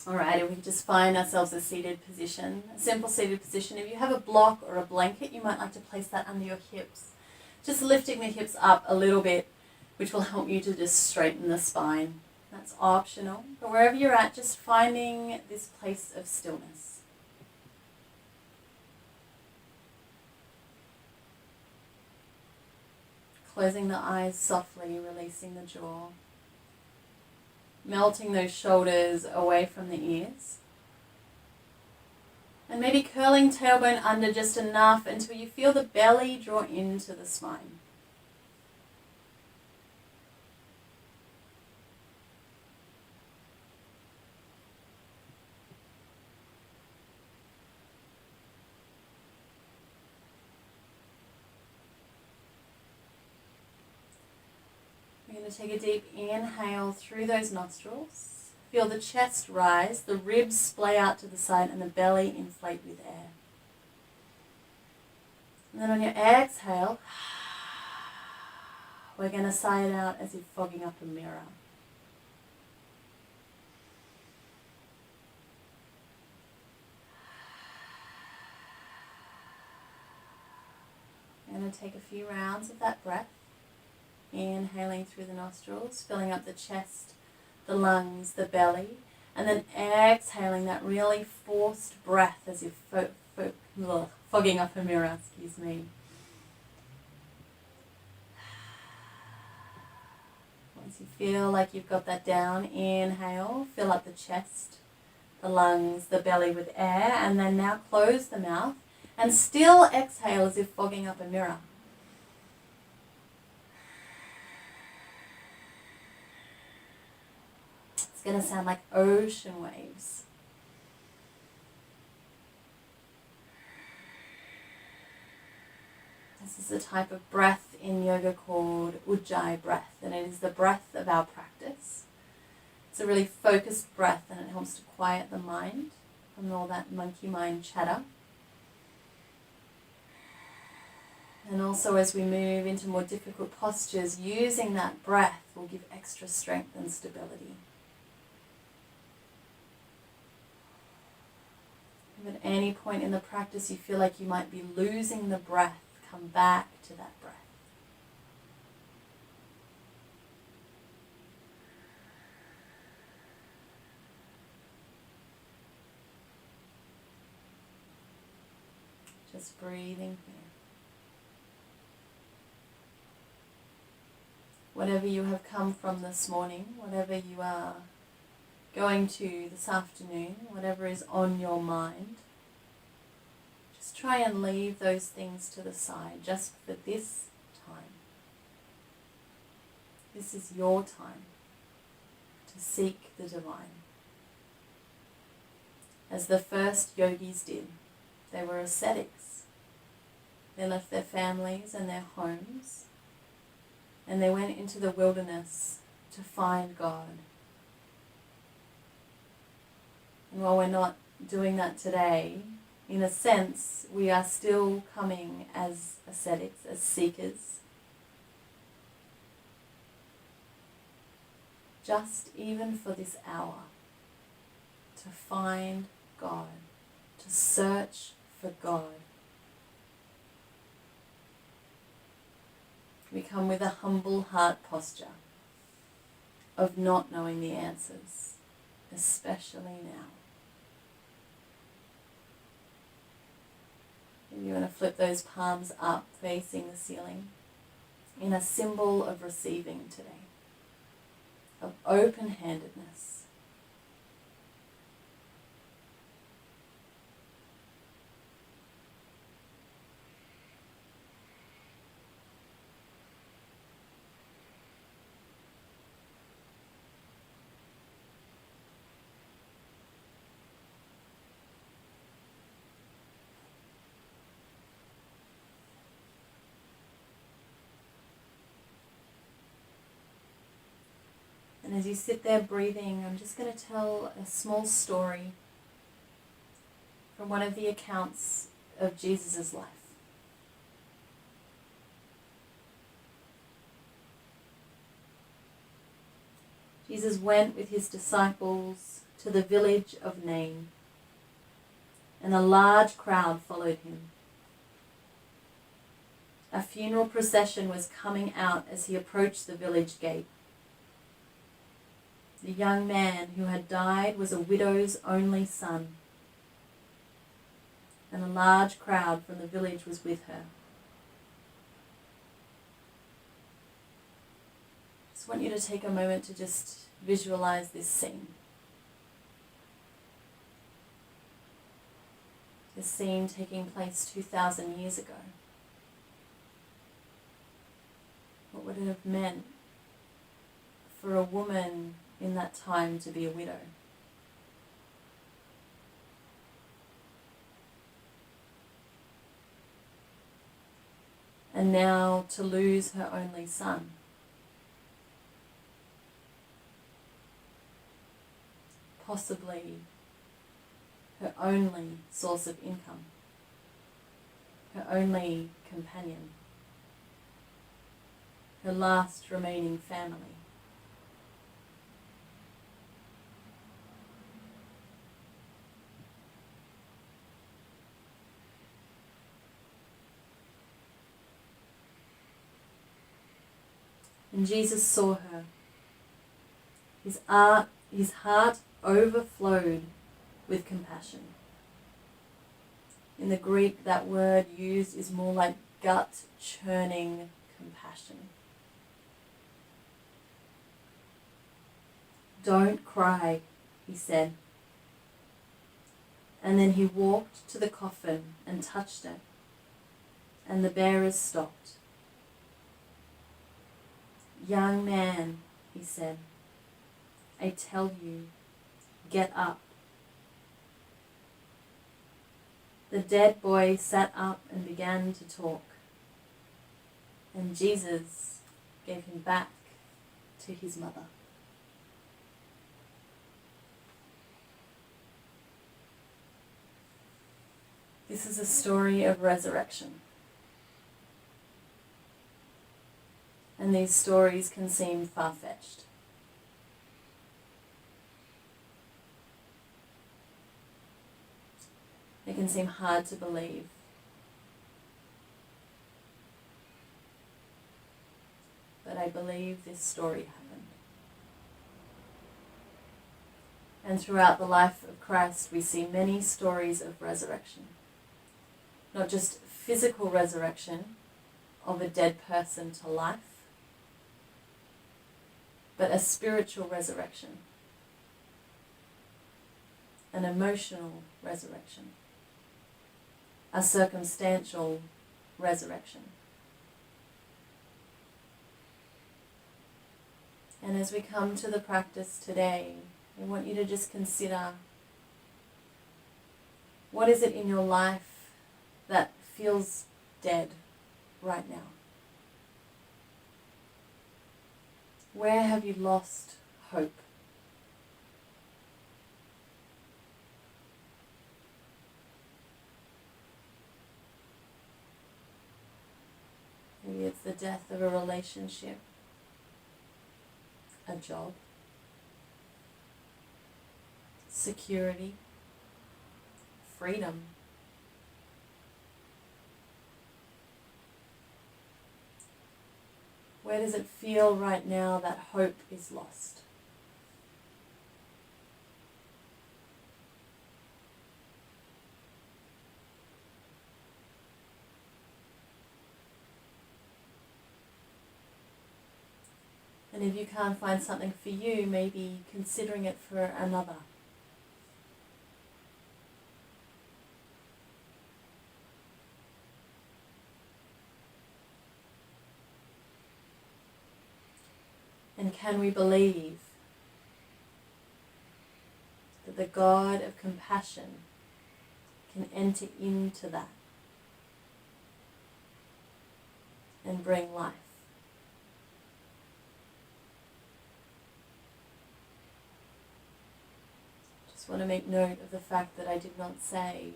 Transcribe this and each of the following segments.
Alright, we just find ourselves a seated position, a simple seated position. If you have a block or a blanket, you might like to place that under your hips. Just lifting the hips up a little bit, which will help you to just straighten the spine. That's optional. But wherever you're at, just finding this place of stillness. Closing the eyes softly, releasing the jaw. Melting those shoulders away from the ears. And maybe curling tailbone under just enough until you feel the belly draw into the spine. We're going to take a deep inhale through those nostrils. Feel the chest rise, the ribs splay out to the side, and the belly inflate with air. And then on your exhale, we're going to sigh it out as if fogging up a mirror. We're going to take a few rounds of that breath. Inhaling through the nostrils, filling up the chest, the lungs, the belly, and then exhaling that really forced breath as if fogging up a mirror, excuse me. Once you feel like you've got that down, inhale, fill up the chest, the lungs, the belly with air, and then now close the mouth and still exhale as if fogging up a mirror. It's going to sound like ocean waves. This is a type of breath in yoga called Ujjayi breath, and it is the breath of our practice. It's a really focused breath, and it helps to quiet the mind from all that monkey mind chatter. And also as we move into more difficult postures, using that breath will give extra strength and stability. If at any point in the practice you feel like you might be losing the breath, come back to that breath. Just breathing here. Whatever you have come from this morning, whatever you are going to this afternoon, whatever is on your mind, just try and leave those things to the side just for this time. This is your time to seek the divine. As the first yogis did, they were ascetics. They left their families and their homes, and they went into the wilderness to find God. And while we're not doing that today, in a sense, we are still coming as ascetics, as seekers. Just even for this hour, to find God, to search for God. We come with a humble heart posture of not knowing the answers, especially now. If you want to flip those palms up, facing the ceiling, in a symbol of receiving today, of open-handedness. And as you sit there breathing, I'm just going to tell a small story from one of the accounts of Jesus' life. Jesus went with his disciples to the village of Nain, and a large crowd followed him. A funeral procession was coming out as he approached the village gate. The young man who had died was a widow's only son, and a large crowd from the village was with her. I just want you to take a moment to just visualize this scene. This scene taking place 2,000 years ago. What would it have meant for a woman in that time to be a widow? And now to lose her only son. Possibly her only source of income, her only companion, her last remaining family. And Jesus saw her. His heart overflowed with compassion. In the Greek, that word used is more like gut-churning compassion. "Don't cry," he said. And then he walked to the coffin and touched it, and the bearers stopped. "Young man," he said, "I tell you, get up." The dead boy sat up and began to talk, and Jesus gave him back to his mother. This is a story of resurrection. And these stories can seem far-fetched. They can seem hard to believe. But I believe this story happened. And throughout the life of Christ, we see many stories of resurrection. Not just physical resurrection of a dead person to life, but a spiritual resurrection, an emotional resurrection, a circumstantial resurrection. And as we come to the practice today, I want you to just consider, what is it in your life that feels dead right now? Where have you lost hope? Maybe it's the death of a relationship, a job, security, freedom. Where does it feel right now that hope is lost? And if you can't find something for you, maybe considering it for another. And can we believe that the God of compassion can enter into that and bring life? Just want to make note of the fact that I did not say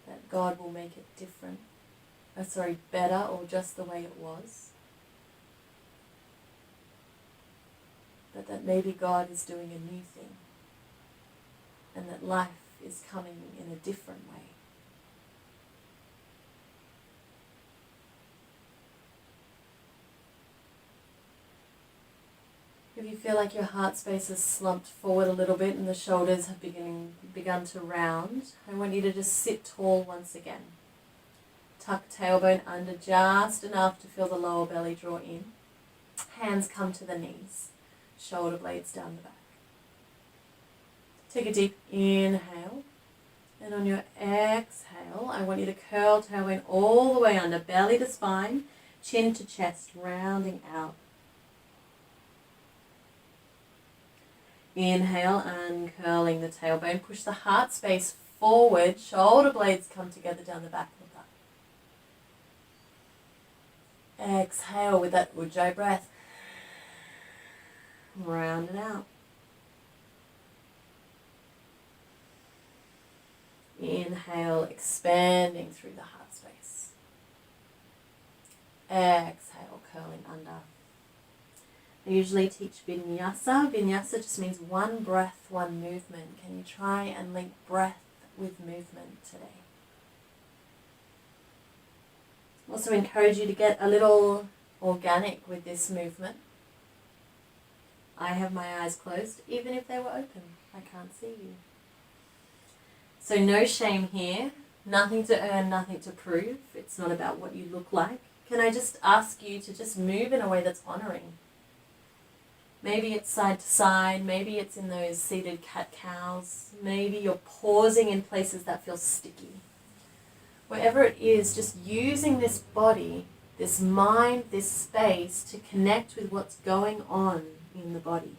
that God will make it different, better, or just the way it was. but that maybe God is doing a new thing and that life is coming in a different way. If you feel like your heart space has slumped forward a little bit and the shoulders have begun to round, I want you to just sit tall once again. Tuck tailbone under just enough to feel the lower belly draw in. Hands come to the knees, shoulder blades down the back. Take a deep inhale, and on your exhale, I want you to curl tailbone all the way under, belly to spine, chin to chest, rounding out. Inhale, uncurling the tailbone. Push the heart space forward. Shoulder blades come together down the back of the butt. Exhale with that Ujjayi breath. Round it out. Inhale, expanding through the heart space. Exhale, curling under. I usually teach vinyasa. Vinyasa just means one breath, one movement. Can you try and link breath with movement today? Also encourage you to get a little organic with this movement. I have my eyes closed, even if they were open. I can't see you. So no shame here. Nothing to earn, nothing to prove. It's not about what you look like. Can I just ask you to just move in a way that's honoring? Maybe it's side to side, maybe it's in those seated cat-cows, maybe you're pausing in places that feel sticky. Wherever it is, just using this body, this mind, this space to connect with what's going on in the body.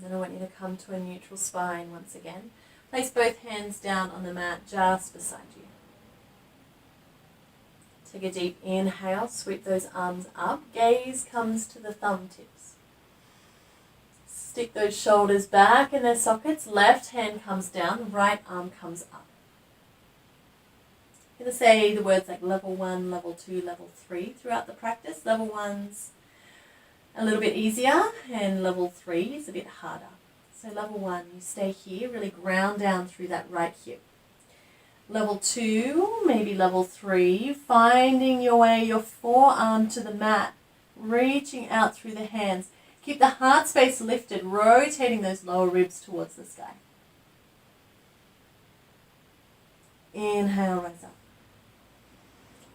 Then I want you to come to a neutral spine once again. Place both hands down on the mat just beside you. Take a deep inhale, sweep those arms up. Gaze comes to the thumb tips. Stick those shoulders back in their sockets. Left hand comes down, right arm comes up. I'm going to say the words like level 1, level 2, level 3 throughout the practice. Level 1's a little bit easier, and level 3 is a bit harder. So level 1, you stay here, really ground down through that right hip. Level 2, maybe level 3, finding your way, your forearm to the mat, reaching out through the hands. Keep the heart space lifted, rotating those lower ribs towards the sky. Inhale, rise up.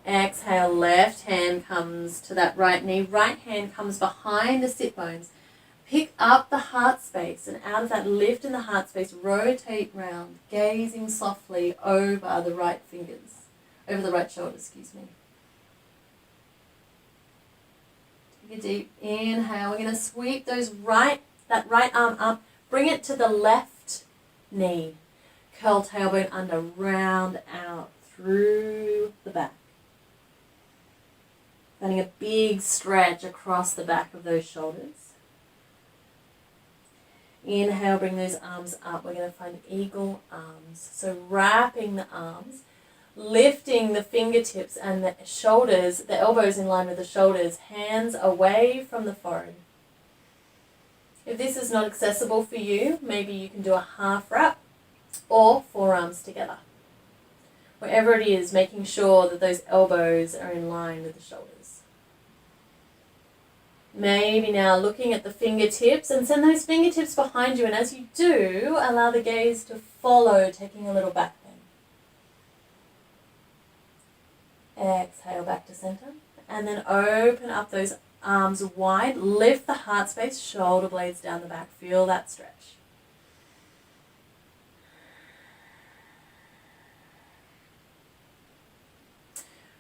Exhale, left hand comes to that right knee. Right hand comes behind the sit bones. Pick up the heart space, and out of that lift in the heart space, rotate round, gazing softly over the right fingers, over the right shoulder, excuse me. Take a deep inhale. We're going to sweep that right arm up, bring it to the left knee. Curl tailbone under, round out through the back. Finding a big stretch across the back of those shoulders. Inhale, bring those arms up. We're going to find eagle arms. So wrapping the arms, lifting the fingertips and the shoulders, the elbows in line with the shoulders, hands away from the forehead. If this is not accessible for you, maybe you can do a half wrap or forearms together. Wherever it is, making sure that those elbows are in line with the shoulders. Maybe now looking at the fingertips, and send those fingertips behind you, and as you do, allow the gaze to follow, taking a little back bend. Exhale back to center, and then open up those arms wide, lift the heart space, shoulder blades down the back, feel that stretch.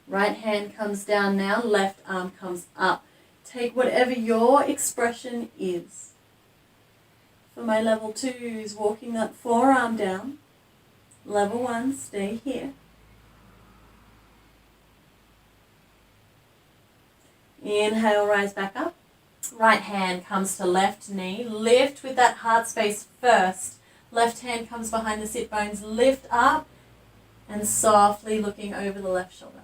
Right hand comes down now, left arm comes up. Take whatever your expression is. For my level 2s, walking that forearm down. Level 1, stay here. Inhale, rise back up. Right hand comes to left knee. Lift with that heart space first. Left hand comes behind the sit bones. Lift up and softly looking over the left shoulder.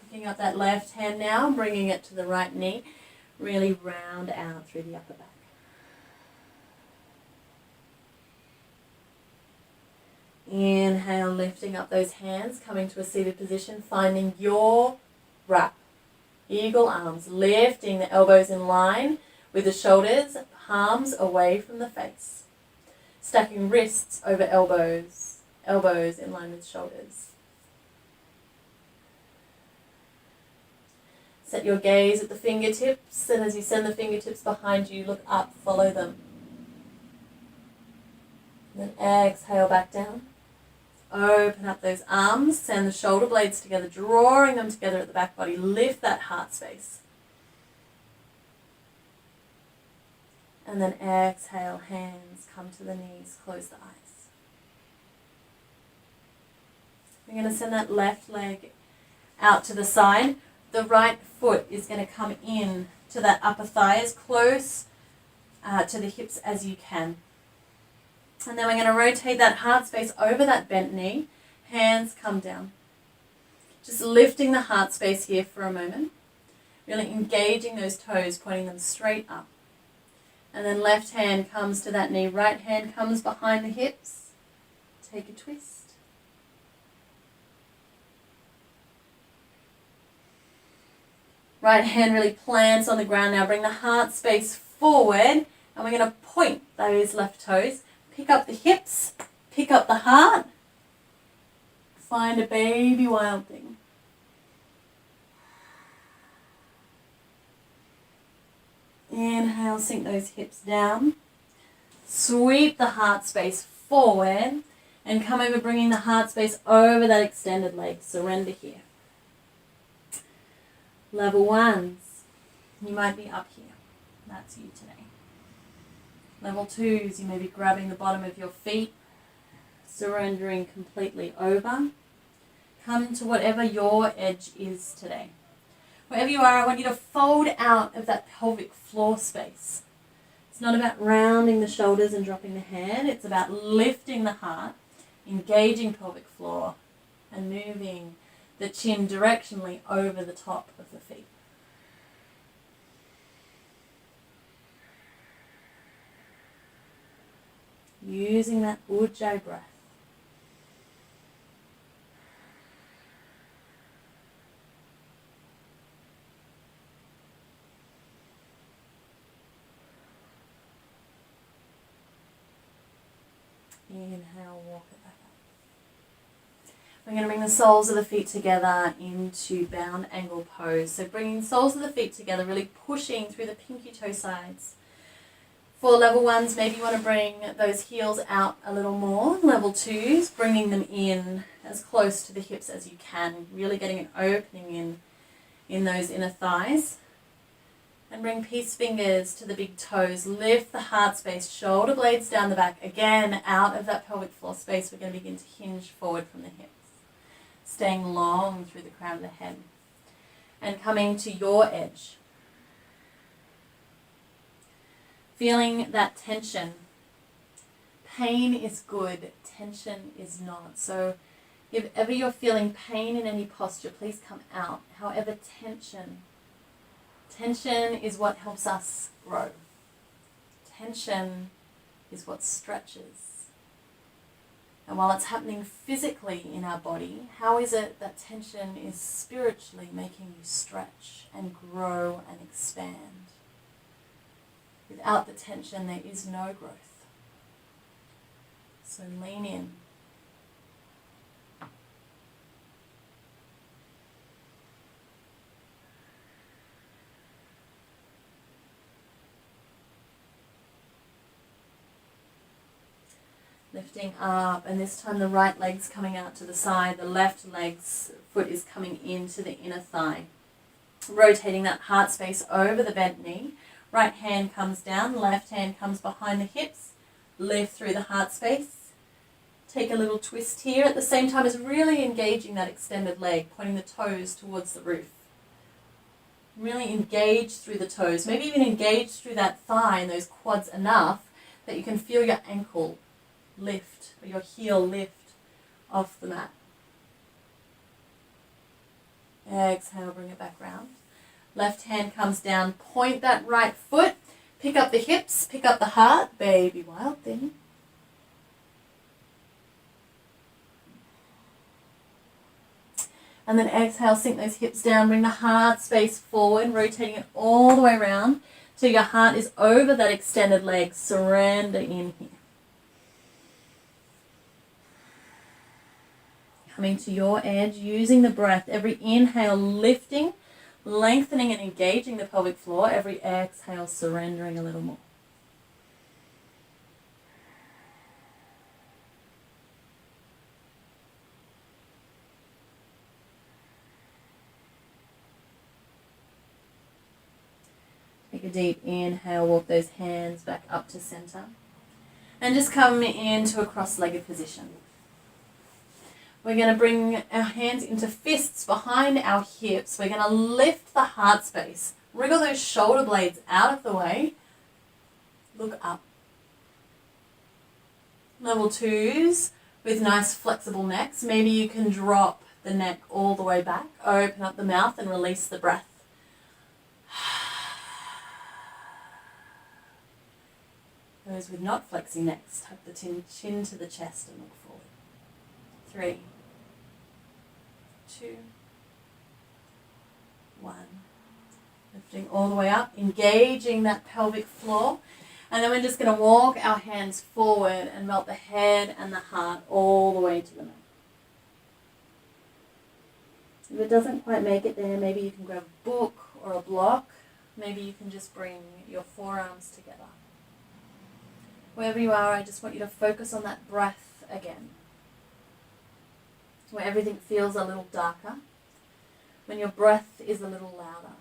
Picking up that left hand now, bringing it to the right knee. Really round out through the upper back. Inhale, lifting up those hands, coming to a seated position, finding your wrap. Eagle arms, lifting the elbows in line with the shoulders, palms away from the face. Stacking wrists over elbows, elbows in line with shoulders. Set your gaze at the fingertips, and as you send the fingertips behind you, look up, follow them. And then exhale back down. Open up those arms, send the shoulder blades together, drawing them together at the back body. Lift that heart space. And then exhale, hands come to the knees, close the eyes. We're going to send that left leg out to the side. The right foot is going to come in to that upper thigh as close to the hips as you can. And then we're going to rotate that heart space over that bent knee. Hands come down. Just lifting the heart space here for a moment. Really engaging those toes, pointing them straight up. And then left hand comes to that knee. Right hand comes behind the hips. Take a twist. Right hand really plants on the ground now. Bring the heart space forward. And we're going to point those left toes. Pick up the hips, pick up the heart, find a baby wild thing. Inhale, sink those hips down. Sweep the heart space forward and come over, bringing the heart space over that extended leg. Surrender here. Level ones, you might be up here. That's you today. Level twos, you may be grabbing the bottom of your feet, surrendering completely over. Come to whatever your edge is today. Wherever you are, I want you to fold out of that pelvic floor space. It's not about rounding the shoulders and dropping the head. It's about lifting the heart, engaging pelvic floor, and moving the chin directionally over the top of the feet. Using that ujjayi breath. Inhale, walk it back up. We're going to bring the soles of the feet together into bound angle pose. So bringing soles of the feet together, really pushing through the pinky toe sides. For level ones, maybe you want to bring those heels out a little more. Level twos, bringing them in as close to the hips as you can, really getting an opening in those inner thighs. And bring peace fingers to the big toes. Lift the heart space, shoulder blades down the back. Again, out of that pelvic floor space, we're going to begin to hinge forward from the hips. Staying long through the crown of the head. And coming to your edge. Feeling that tension. Pain is good, tension is not. So if ever you're feeling pain in any posture, please come out. However, tension is what helps us grow. Tension is what stretches. And while it's happening physically in our body, how is it that tension is spiritually making you stretch and grow and expand? Without the tension, there is no growth. So lean in. Lifting up, and this time the right leg's coming out to the side, the left leg's foot is coming into the inner thigh. Rotating that heart space over the bent knee. Right hand comes down, left hand comes behind the hips. Lift through the heart space. Take a little twist here at the same time as really engaging that extended leg, pointing the toes towards the roof. Really engage through the toes, maybe even engage through that thigh and those quads enough that you can feel your ankle lift or your heel lift off the mat. Exhale, bring it back round. Left hand comes down, point that right foot, pick up the hips, pick up the heart, baby wild thing. And then exhale, sink those hips down, bring the heart space forward, rotating it all the way around till your heart is over that extended leg. Surrender in here. Coming to your edge, using the breath. Every inhale, lifting, lengthening and engaging the pelvic floor. Every exhale, surrendering a little more. Take a deep inhale, walk those hands back up to center. And just come into a cross-legged position. We're going to bring our hands into fists behind our hips. We're going to lift the heart space. Wriggle those shoulder blades out of the way. Look up. Level 2s with nice flexible necks. Maybe you can drop the neck all the way back. Open up the mouth and release the breath. Those with not flexing necks, tuck the chin to the chest and look forward. 3, 2, 1. Lifting all the way up, engaging that pelvic floor. And then we're just going to walk our hands forward and melt the head and the heart all the way to the mat. If it doesn't quite make it there, maybe you can grab a book or a block. Maybe you can just bring your forearms together. Wherever you are, I just want you to focus on that breath again. Where everything feels a little darker. When your breath is a little louder.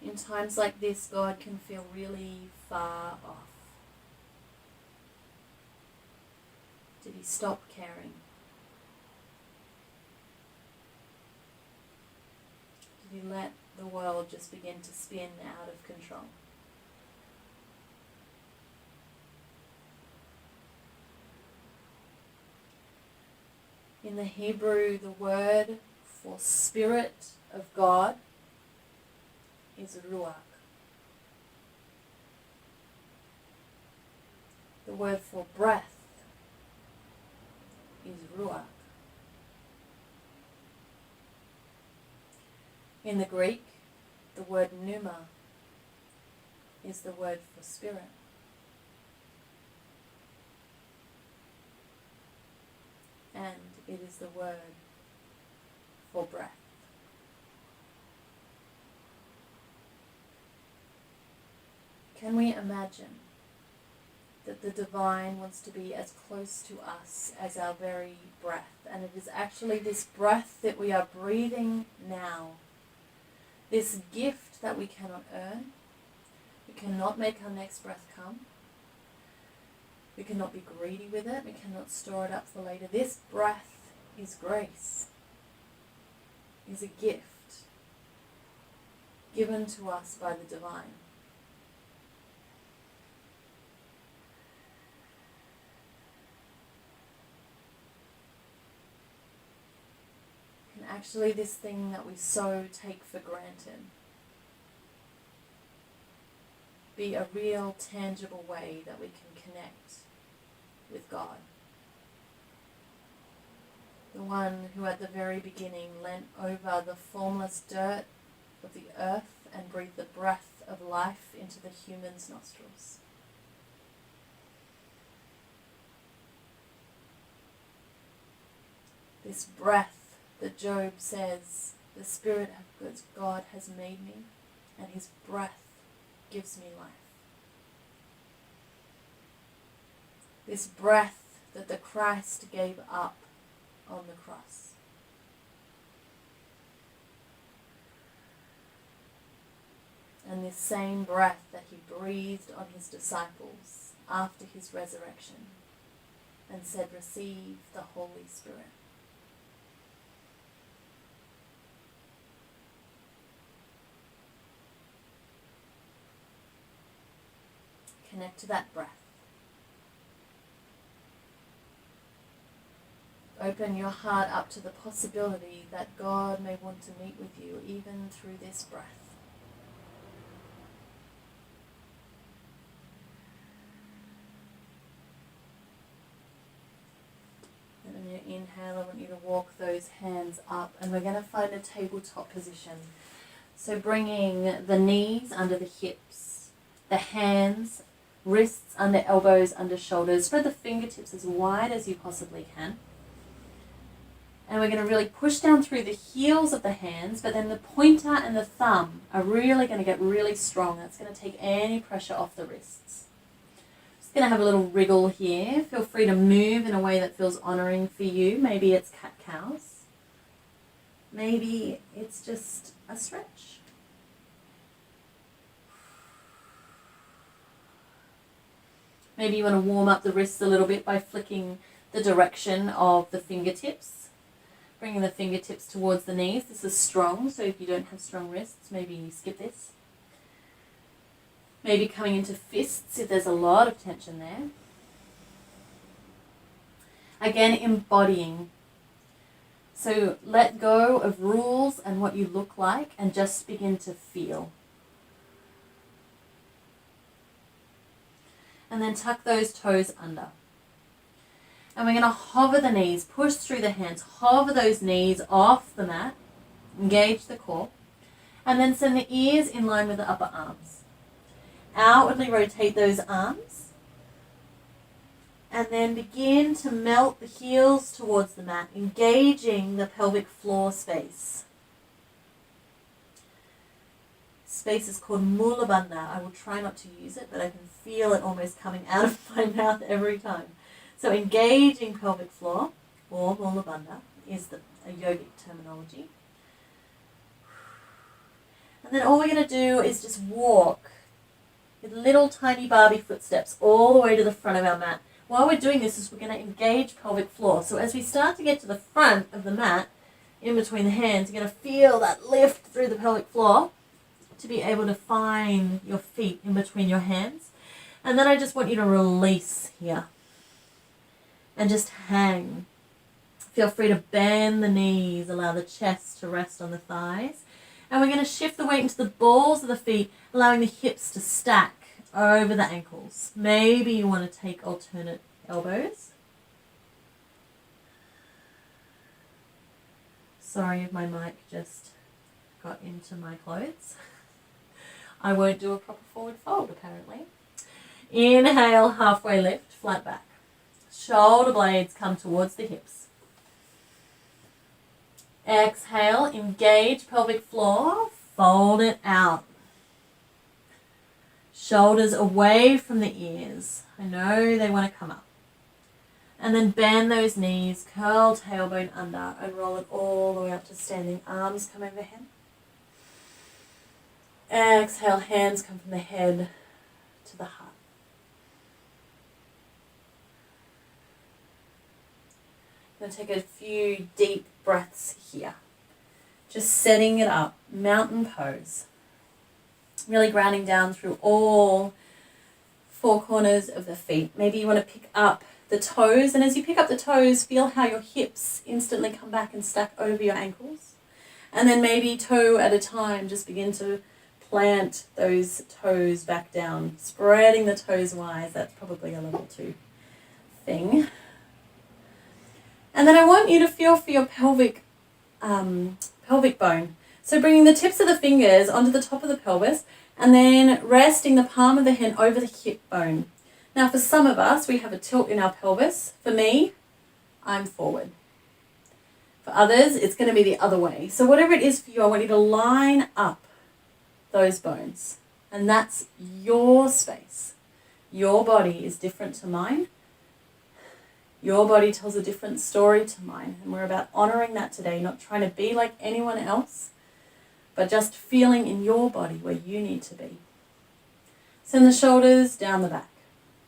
In times like this, God can feel really far off. Did he stop caring? Did he let the world just begin to spin out of control? In the Hebrew, the word for Spirit of God is ruach. The word for breath is ruach. In the Greek, the word pneuma is the word for spirit. And it is the word for breath. Can we imagine that the divine wants to be as close to us as our very breath? And it is actually this breath that we are breathing now. This gift that we cannot earn. We cannot make our next breath come. We cannot be greedy with it. We cannot store it up for later. This breath is grace, is a gift given to us by the divine. And actually this thing that we so take for granted be a real tangible way that we can connect with God. The one who at the very beginning leant over the formless dirt of the earth and breathed the breath of life into the human's nostrils. This breath that Job says, the Spirit of God has made me, and his breath gives me life. This breath that the Christ gave up on the cross. And this same breath that he breathed on his disciples after his resurrection and said, "Receive the Holy Spirit." Connect to that breath. Open your heart up to the possibility that God may want to meet with you even through this breath. And on your inhale, I want you to walk those hands up, and we're going to find a tabletop position. So bringing the knees under the hips, the hands, wrists under elbows, under shoulders. Spread the fingertips as wide as you possibly can. And we're going to really push down through the heels of the hands, but then the pointer and the thumb are really going to get really strong. That's going to take any pressure off the wrists. Just going to have a little wriggle here. Feel free to move in a way that feels honouring for you. Maybe it's cat-cows. Maybe it's just a stretch. Maybe you want to warm up the wrists a little bit by flicking the direction of the fingertips. Bringing the fingertips towards the knees. This is strong, so if you don't have strong wrists, maybe you skip this. Maybe coming into fists if there's a lot of tension there. Again, embodying. So let go of rules and what you look like and just begin to feel. And then tuck those toes under. And we're going to hover the knees, push through the hands, hover those knees off the mat, engage the core, and then send the ears in line with the upper arms. Outwardly rotate those arms, and then begin to melt the heels towards the mat, engaging the pelvic floor space. Space is called Mula Bandha. I will try not to use it, but I can feel it almost coming out of my mouth every time. So engaging pelvic floor, or Mula Bandha, is a yogic terminology. And then all we're going to do is just walk with little tiny Barbie footsteps all the way to the front of our mat. While we're doing this, we're going to engage pelvic floor. So as we start to get to the front of the mat, in between the hands, you're going to feel that lift through the pelvic floor to be able to find your feet in between your hands. And then I just want you to release here. And just hang. Feel free to bend the knees, allow the chest to rest on the thighs. And we're going to shift the weight into the balls of the feet, allowing the hips to stack over the ankles. Maybe you want to take alternate elbows. Sorry if my mic just got into my clothes. I won't do a proper forward fold, apparently. Inhale, halfway lift, flat back. Shoulder blades come towards the hips. Exhale, engage pelvic floor, fold it out. Shoulders away from the ears. I know they want to come up. And then bend those knees, curl tailbone under, and roll it all the way up to standing. Arms come overhead. Exhale, hands come from the head to the heart. I'm going to take a few deep breaths here. Just setting it up, mountain pose. Really grounding down through all four corners of the feet. Maybe you want to pick up the toes, and as you pick up the toes, feel how your hips instantly come back and stack over your ankles. And then maybe toe at a time, just begin to plant those toes back down, spreading the toes wide. That's probably a level 2 thing. And then I want you to feel for your pelvic bone. So bringing the tips of the fingers onto the top of the pelvis and then resting the palm of the hand over the hip bone. Now for some of us, we have a tilt in our pelvis. For me, I'm forward. For others, it's going to be the other way. So whatever it is for you, I want you to line up those bones. And that's your space. Your body is different to mine. Your body tells a different story to mine, and we're about honouring that today, not trying to be like anyone else, but just feeling in your body where you need to be. Send the shoulders down the back.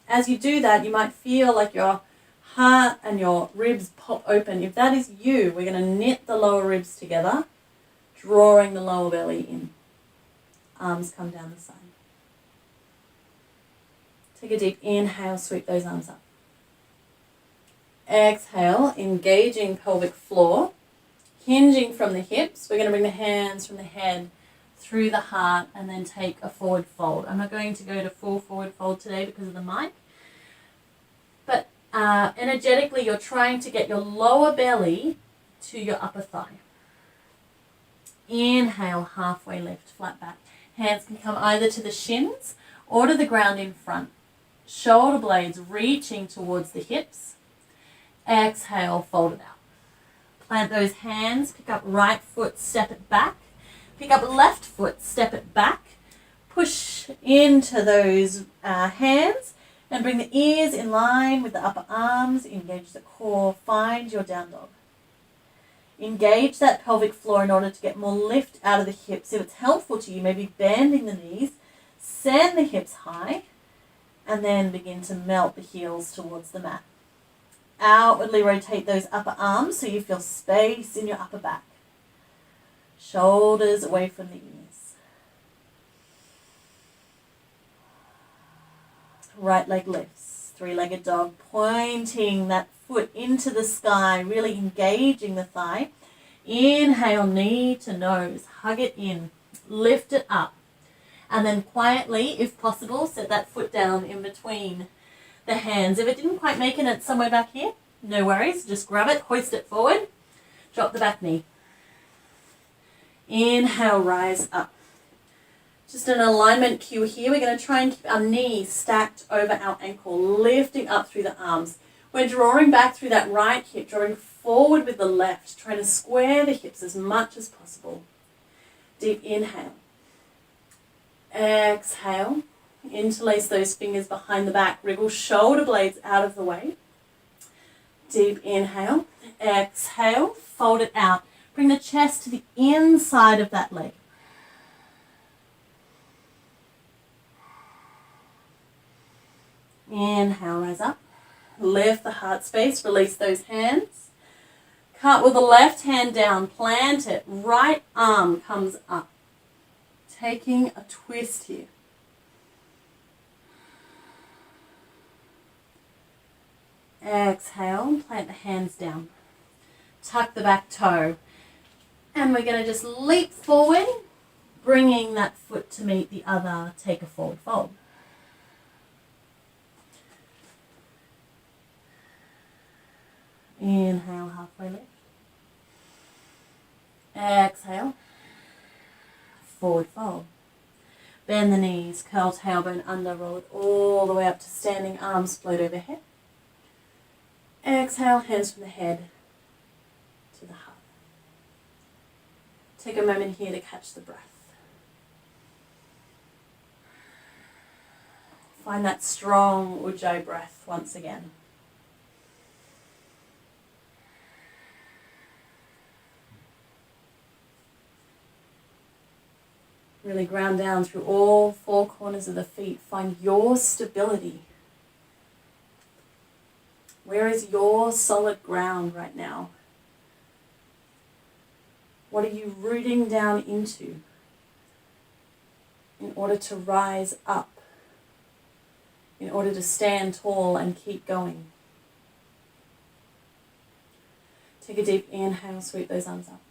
As you do that, you might feel like your heart and your ribs pop open. If that is you, we're going to knit the lower ribs together, drawing the lower belly in. Arms come down the side. Take a deep inhale, sweep those arms up. Exhale, engaging pelvic floor, hinging from the hips. We're going to bring the hands from the head through the heart and then take a forward fold. I'm not going to go to full forward fold today because of the mic. But energetically, you're trying to get your lower belly to your upper thigh. Inhale, halfway lift, flat back. Hands can come either to the shins or to the ground in front. Shoulder blades reaching towards the hips. Exhale, fold it out. Plant those hands, pick up right foot, step it back. Pick up left foot, step it back. Push into those hands and bring the ears in line with the upper arms. Engage the core, find your down dog. Engage that pelvic floor in order to get more lift out of the hips. If it's helpful to you, maybe bending the knees, send the hips high, and then begin to melt the heels towards the mat. Outwardly rotate those upper arms so you feel space in your upper back. Shoulders away from the ears. Right leg lifts, three-legged dog, pointing that foot into the sky, really engaging the thigh. Inhale, knee to nose, hug it in, lift it up. And then quietly, if possible, set that foot down in between the hands. If it didn't quite make it, it's somewhere back here. No worries, just grab it, hoist it forward, drop the back knee. Inhale, rise up. Just an alignment cue here. We're going to try and keep our knees stacked over our ankle, lifting up through the arms. We're drawing back through that right hip, drawing forward with the left, trying to square the hips as much as possible. Deep inhale. Exhale. Interlace those fingers behind the back. Wriggle shoulder blades out of the way. Deep inhale. Exhale. Fold it out. Bring the chest to the inside of that leg. Inhale, rise up. Lift the heart space. Release those hands. Cartwheel the left hand down. Plant it. Right arm comes up. Taking a twist here. Exhale, plant the hands down. Tuck the back toe. And we're going to just leap forward, bringing that foot to meet the other. Take a forward fold. Inhale, halfway lift. Exhale. Forward fold. Bend the knees, curl tailbone under, roll it all the way up to standing, arms float overhead. Exhale, hands from the head to the heart. Take a moment here to catch the breath. Find that strong Ujjayi breath once again. Really ground down through all four corners of the feet. Find your stability. Where is your solid ground right now? What are you rooting down into in order to rise up, in order to stand tall and keep going? Take a deep inhale, sweep those arms up.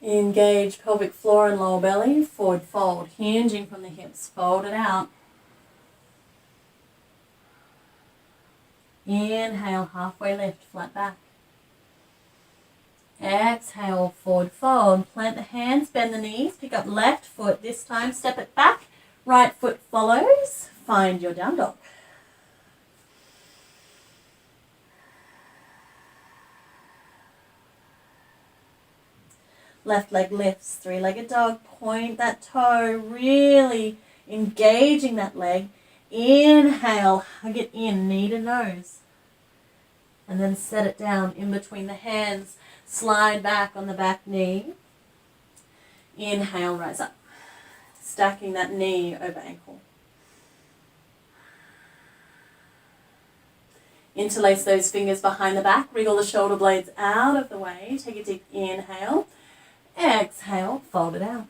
Engage pelvic floor and lower belly, forward fold, hinging from the hips, fold it out. Inhale, halfway lift, flat back. Exhale, forward fold, plant the hands, bend the knees, pick up left foot, this time step it back, right foot follows, find your down dog. Left leg lifts, three-legged dog, point that toe, really engaging that leg. Inhale, hug it in, knee to nose. And then set it down in between the hands, slide back on the back knee. Inhale, rise up. Stacking that knee over ankle. Interlace those fingers behind the back. Wriggle the shoulder blades out of the way. Take a deep inhale. Exhale, fold it out.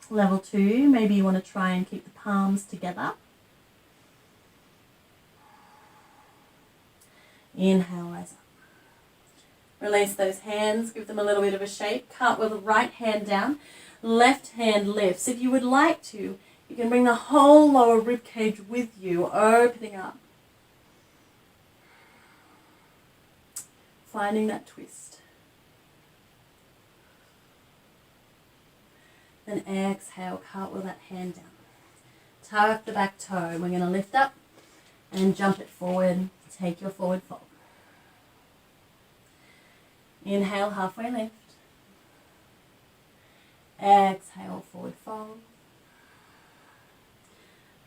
Level 2, maybe you want to try and keep the palms together. Inhale, rise up. Release those hands, give them a little bit of a shake. Cartwheel the right hand down, left hand lifts. If you would like to, you can bring the whole lower rib cage with you, opening up. Finding that twist. Then exhale, cartwheel that hand down. Tuck the back toe. We're going to lift up and jump it forward. Take your forward fold. Inhale, halfway lift. Exhale, forward fold.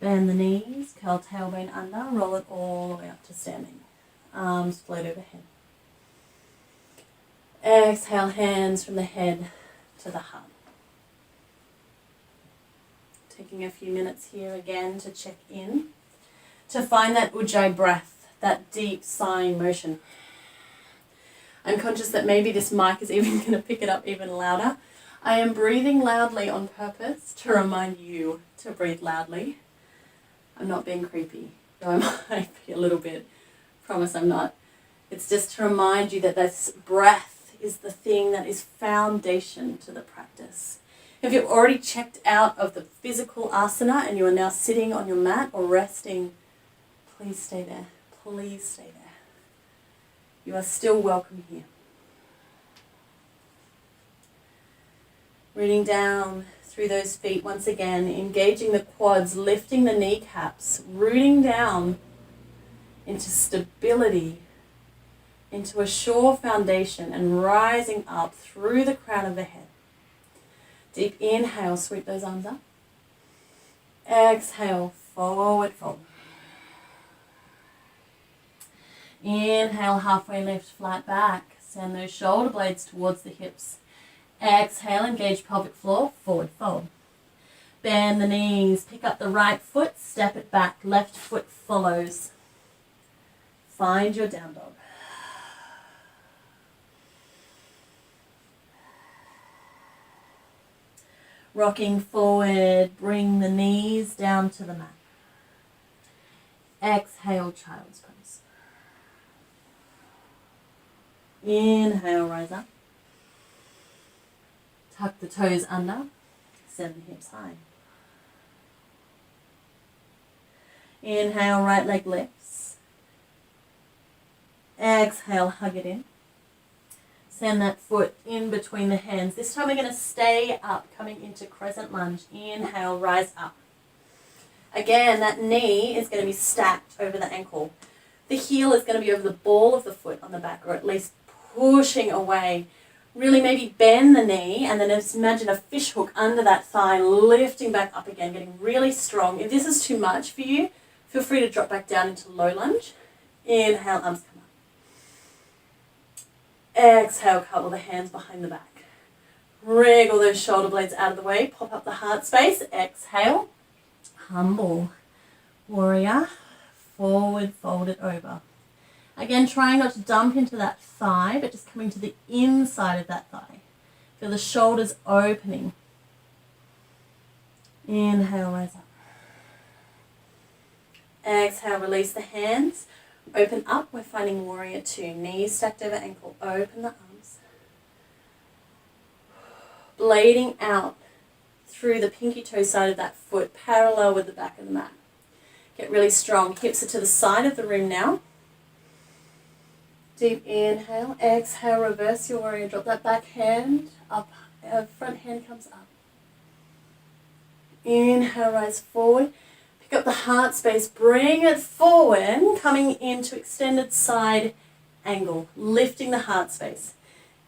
Bend the knees, curl tailbone under, roll it all the way up to standing. Arms float overhead. Exhale, hands from the head to the heart. Taking a few minutes here again to check in, to find that ujjayi breath, that deep sighing motion. I'm conscious that maybe this mic is even going to pick it up even louder. I am breathing loudly on purpose to remind you to breathe loudly. I'm not being creepy, though I might be a little bit. Promise I'm not. It's just to remind you that this breath is the thing that is foundation to the practice. If you've already checked out of the physical asana and you are now sitting on your mat or resting, please stay there. Please stay there. You are still welcome here. Rooting down through those feet once again, engaging the quads, lifting the kneecaps, rooting down into stability, into a sure foundation, and rising up through the crown of the head. Deep inhale, sweep those arms up. Exhale, forward fold. Inhale, halfway lift, flat back. Send those shoulder blades towards the hips. Exhale, engage pelvic floor, forward fold. Bend the knees, pick up the right foot, step it back, left foot follows. Find your down dog. Rocking forward, bring the knees down to the mat. Exhale, child's pose. Inhale, rise up. Tuck the toes under, send the hips high. Inhale, right leg lifts. Exhale, hug it in. Send that foot in between the hands. This time we're going to stay up, coming into crescent lunge. Inhale, rise up. Again, that knee is going to be stacked over the ankle. The heel is going to be over the ball of the foot on the back, or at least pushing away. Really maybe bend the knee and then just imagine a fish hook under that thigh, lifting back up again, getting really strong. If this is too much for you, feel free to drop back down into low lunge. Inhale, arms come up. Exhale, cuddle the hands behind the back. Wriggle those shoulder blades out of the way. Pop up the heart space. Exhale. Humble. Warrior. Forward, fold it over. Again, trying not to dump into that thigh, but just coming to the inside of that thigh. Feel the shoulders opening. Inhale, rise up. Exhale, release the hands. Open up. We're finding warrior 2. Knees stacked over ankle. Open the arms. Blading out through the pinky toe side of that foot, parallel with the back of the mat. Get really strong. Hips are to the side of the room now. Deep inhale. Exhale, reverse your warrior. Drop that back hand up. Front hand comes up. Inhale, rise forward. Pick up the heart space. Bring it forward. Coming into extended side angle. Lifting the heart space.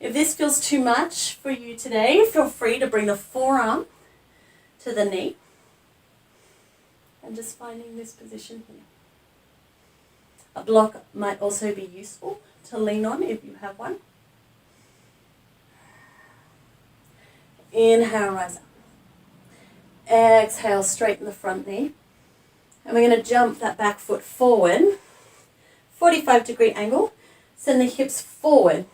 If this feels too much for you today, feel free to bring the forearm to the knee. And just finding this position here. A block might also be useful. to lean on if you have one. Inhale, rise up. Exhale, straighten the front knee. And we're going to jump that back foot forward. 45-degree angle. Send the hips forward.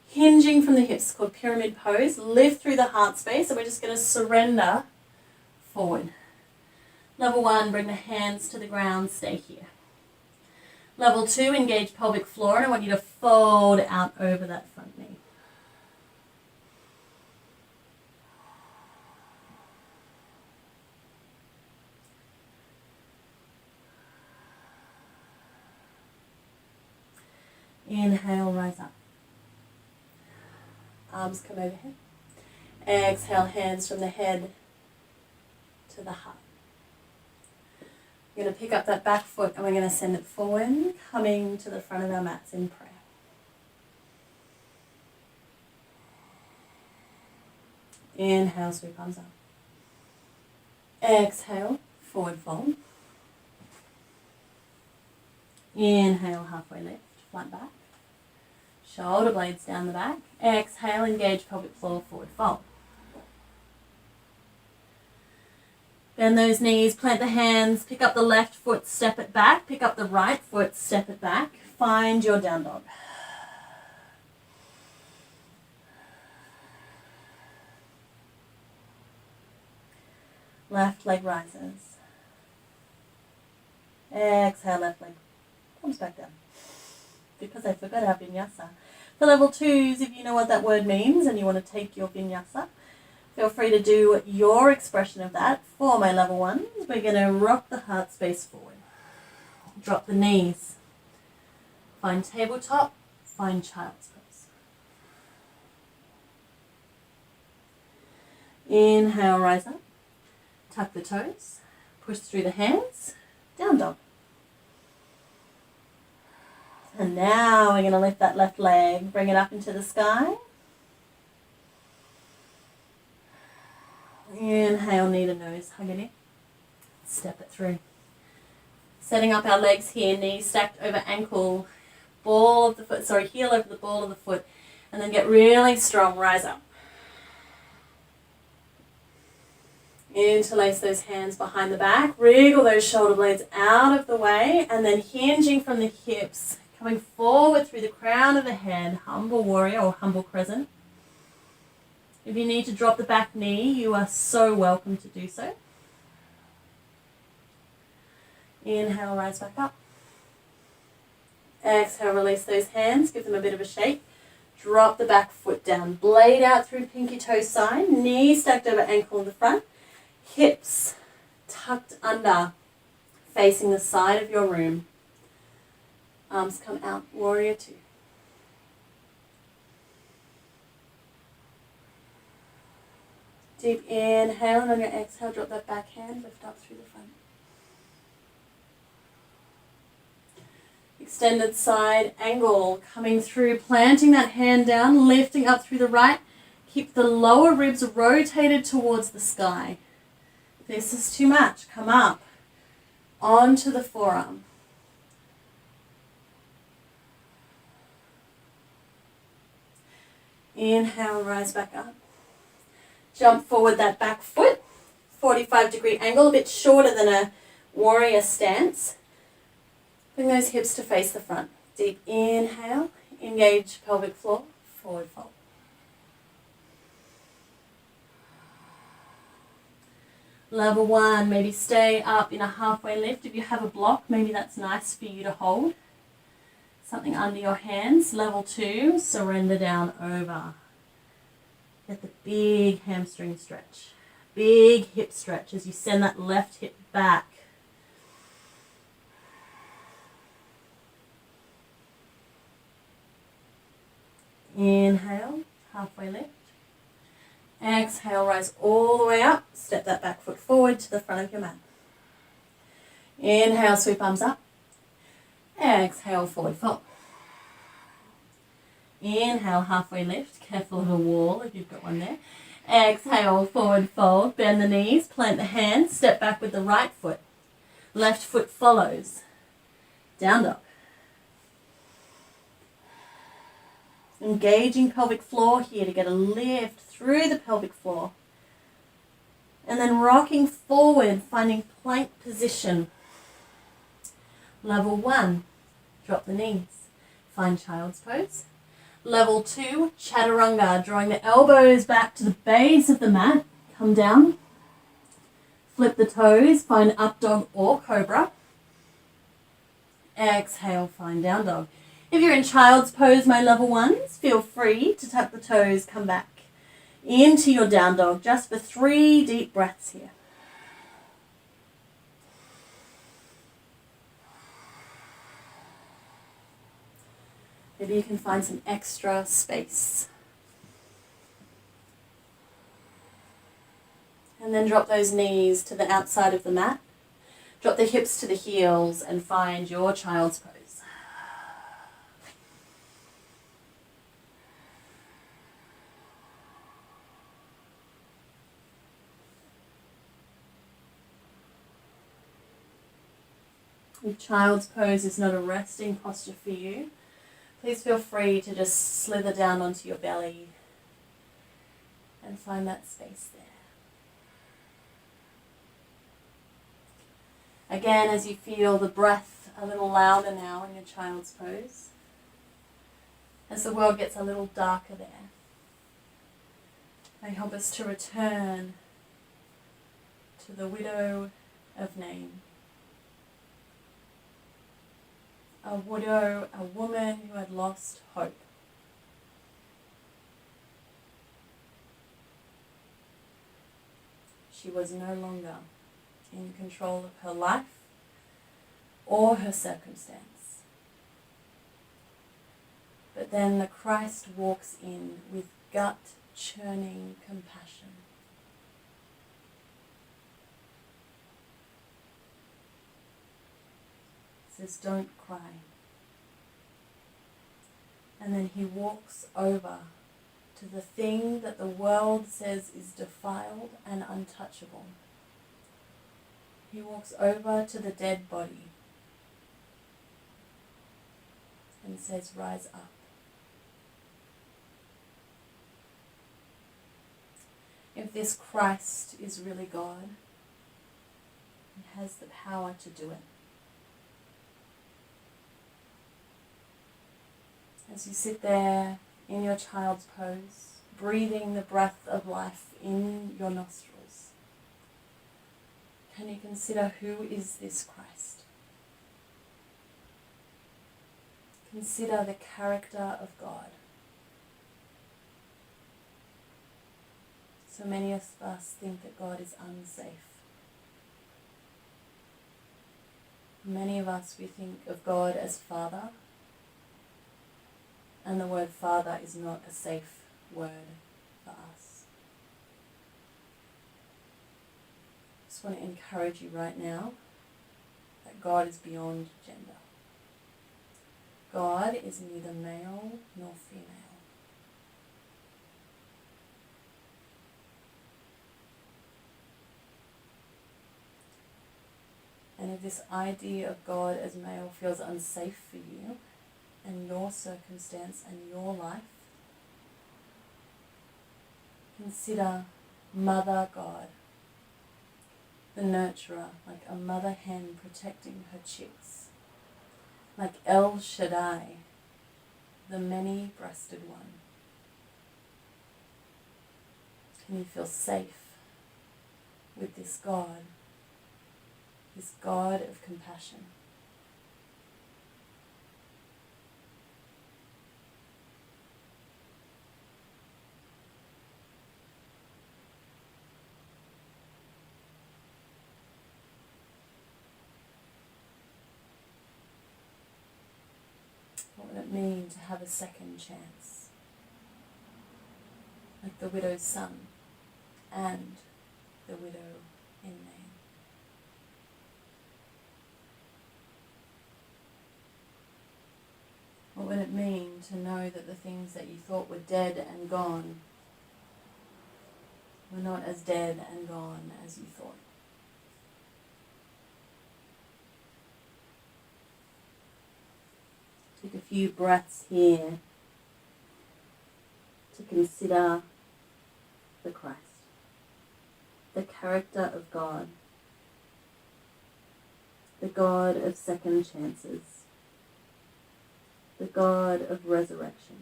Hinging from the hips, called pyramid pose. Lift through the heart space. So we're just going to surrender forward. Level 1, bring the hands to the ground. Stay here. Level 2, engage pelvic floor. And I want you to fold out over that front knee. Inhale, rise up. Arms come overhead. Exhale, hands from the head to the heart. We're going to pick up that back foot and we're going to send it forward, coming to the front of our mats in prayer. Inhale, sweep arms up. Exhale, forward fold. Inhale, halfway lift, flat back. Shoulder blades down the back. Exhale, engage pelvic floor, forward fold. Bend those knees, plant the hands, pick up the left foot, step it back. Pick up the right foot, step it back. Find your down dog. Left leg rises. Exhale, left leg comes back down. Because I forgot our vinyasa. For level 2s, if you know what that word means and you want to take your vinyasa, feel free to do your expression of that. For my level 1s, we're going to rock the heart space forward. Drop the knees. Find tabletop, find child's pose. Inhale, rise up. Tuck the toes. Push through the hands. Down dog. And now we're going to lift that left leg, bring it up into the sky. Inhale, knee to nose, hug it in. Step it through. Setting up our legs here, knees stacked over ankle, ball of the foot, heel over the ball of the foot. And then get really strong, rise up. Interlace those hands behind the back, wriggle those shoulder blades out of the way, and then hinging from the hips, coming forward through the crown of the head, humble warrior or humble crescent. If you need to drop the back knee, you are so welcome to do so. Inhale, rise back up. Exhale, release those hands, give them a bit of a shake. Drop the back foot down, blade out through pinky toe side, knee stacked over ankle in the front, hips tucked under, facing the side of your room. Arms come out, warrior 2. Deep inhale, and on your exhale, drop that back hand, lift up through the front. Extended side angle, coming through, planting that hand down, lifting up through the right. Keep the lower ribs rotated towards the sky. If this is too much, come up onto the forearm. Inhale, rise back up. Jump forward that back foot. 45-degree angle, a bit shorter than a warrior stance. Bring those hips to face the front. Deep inhale, engage pelvic floor, forward fold. Level 1, maybe stay up in a halfway lift. If you have a block, maybe that's nice for you to hold. Something under your hands. Level 2, surrender down over. Get the big hamstring stretch. Big hip stretch as you send that left hip back. Inhale, halfway lift. Exhale, rise all the way up. Step that back foot forward to the front of your mat. Inhale, sweep arms up. Exhale, forward fold. Inhale, halfway lift. Careful of a wall if you've got one there. Exhale, forward fold. Bend the knees, plant the hands, step back with the right foot. Left foot follows. Down dog. Engaging pelvic floor here to get a lift through the pelvic floor. And then rocking forward, finding plank position. Level 1, drop the knees. Find child's pose. Level 2, chaturanga, drawing the elbows back to the base of the mat. Come down. Flip the toes, find up dog or cobra. Exhale, find down dog. If you're in child's pose, my level 1s, feel free to tuck the toes, come back into your down dog, just for 3 deep breaths here. Maybe you can find some extra space. And then drop those knees to the outside of the mat. Drop the hips to the heels and find your child's pose. If child's pose is not a resting posture for you, please feel free to just slither down onto your belly and find that space there. Again, as you feel the breath a little louder now in your child's pose, as the world gets a little darker there, may help us to return to the widow of Nain. A widow, a woman who had lost hope. She was no longer in control of her life or her circumstance. But then the Christ walks in with gut-churning compassion. Says, don't cry. And then he walks over to the thing that the world says is defiled and untouchable. He walks over to the dead body and says, rise up. If this Christ is really God, he has the power to do it. As you sit there in your child's pose, breathing the breath of life in your nostrils, can you consider, who is this Christ? Consider the character of God. So many of us think that God is unsafe. Many of us, we think of God as Father, and the word Father is not a safe word for us. I just want to encourage you right now that God is beyond gender. God is neither male nor female. And if this idea of God as male feels unsafe for you, and your circumstance and your life, consider Mother God, the nurturer, like a mother hen protecting her chicks, like El Shaddai, the many-breasted one. Can you feel safe with this God of compassion? What would it mean to have a second chance? Like the widow's son and the widow in Nain. What would it mean to know that the things that you thought were dead and gone were not as dead and gone as you thought? Take a few breaths here consider the Christ, the character of God, the God of second chances, the God of resurrection.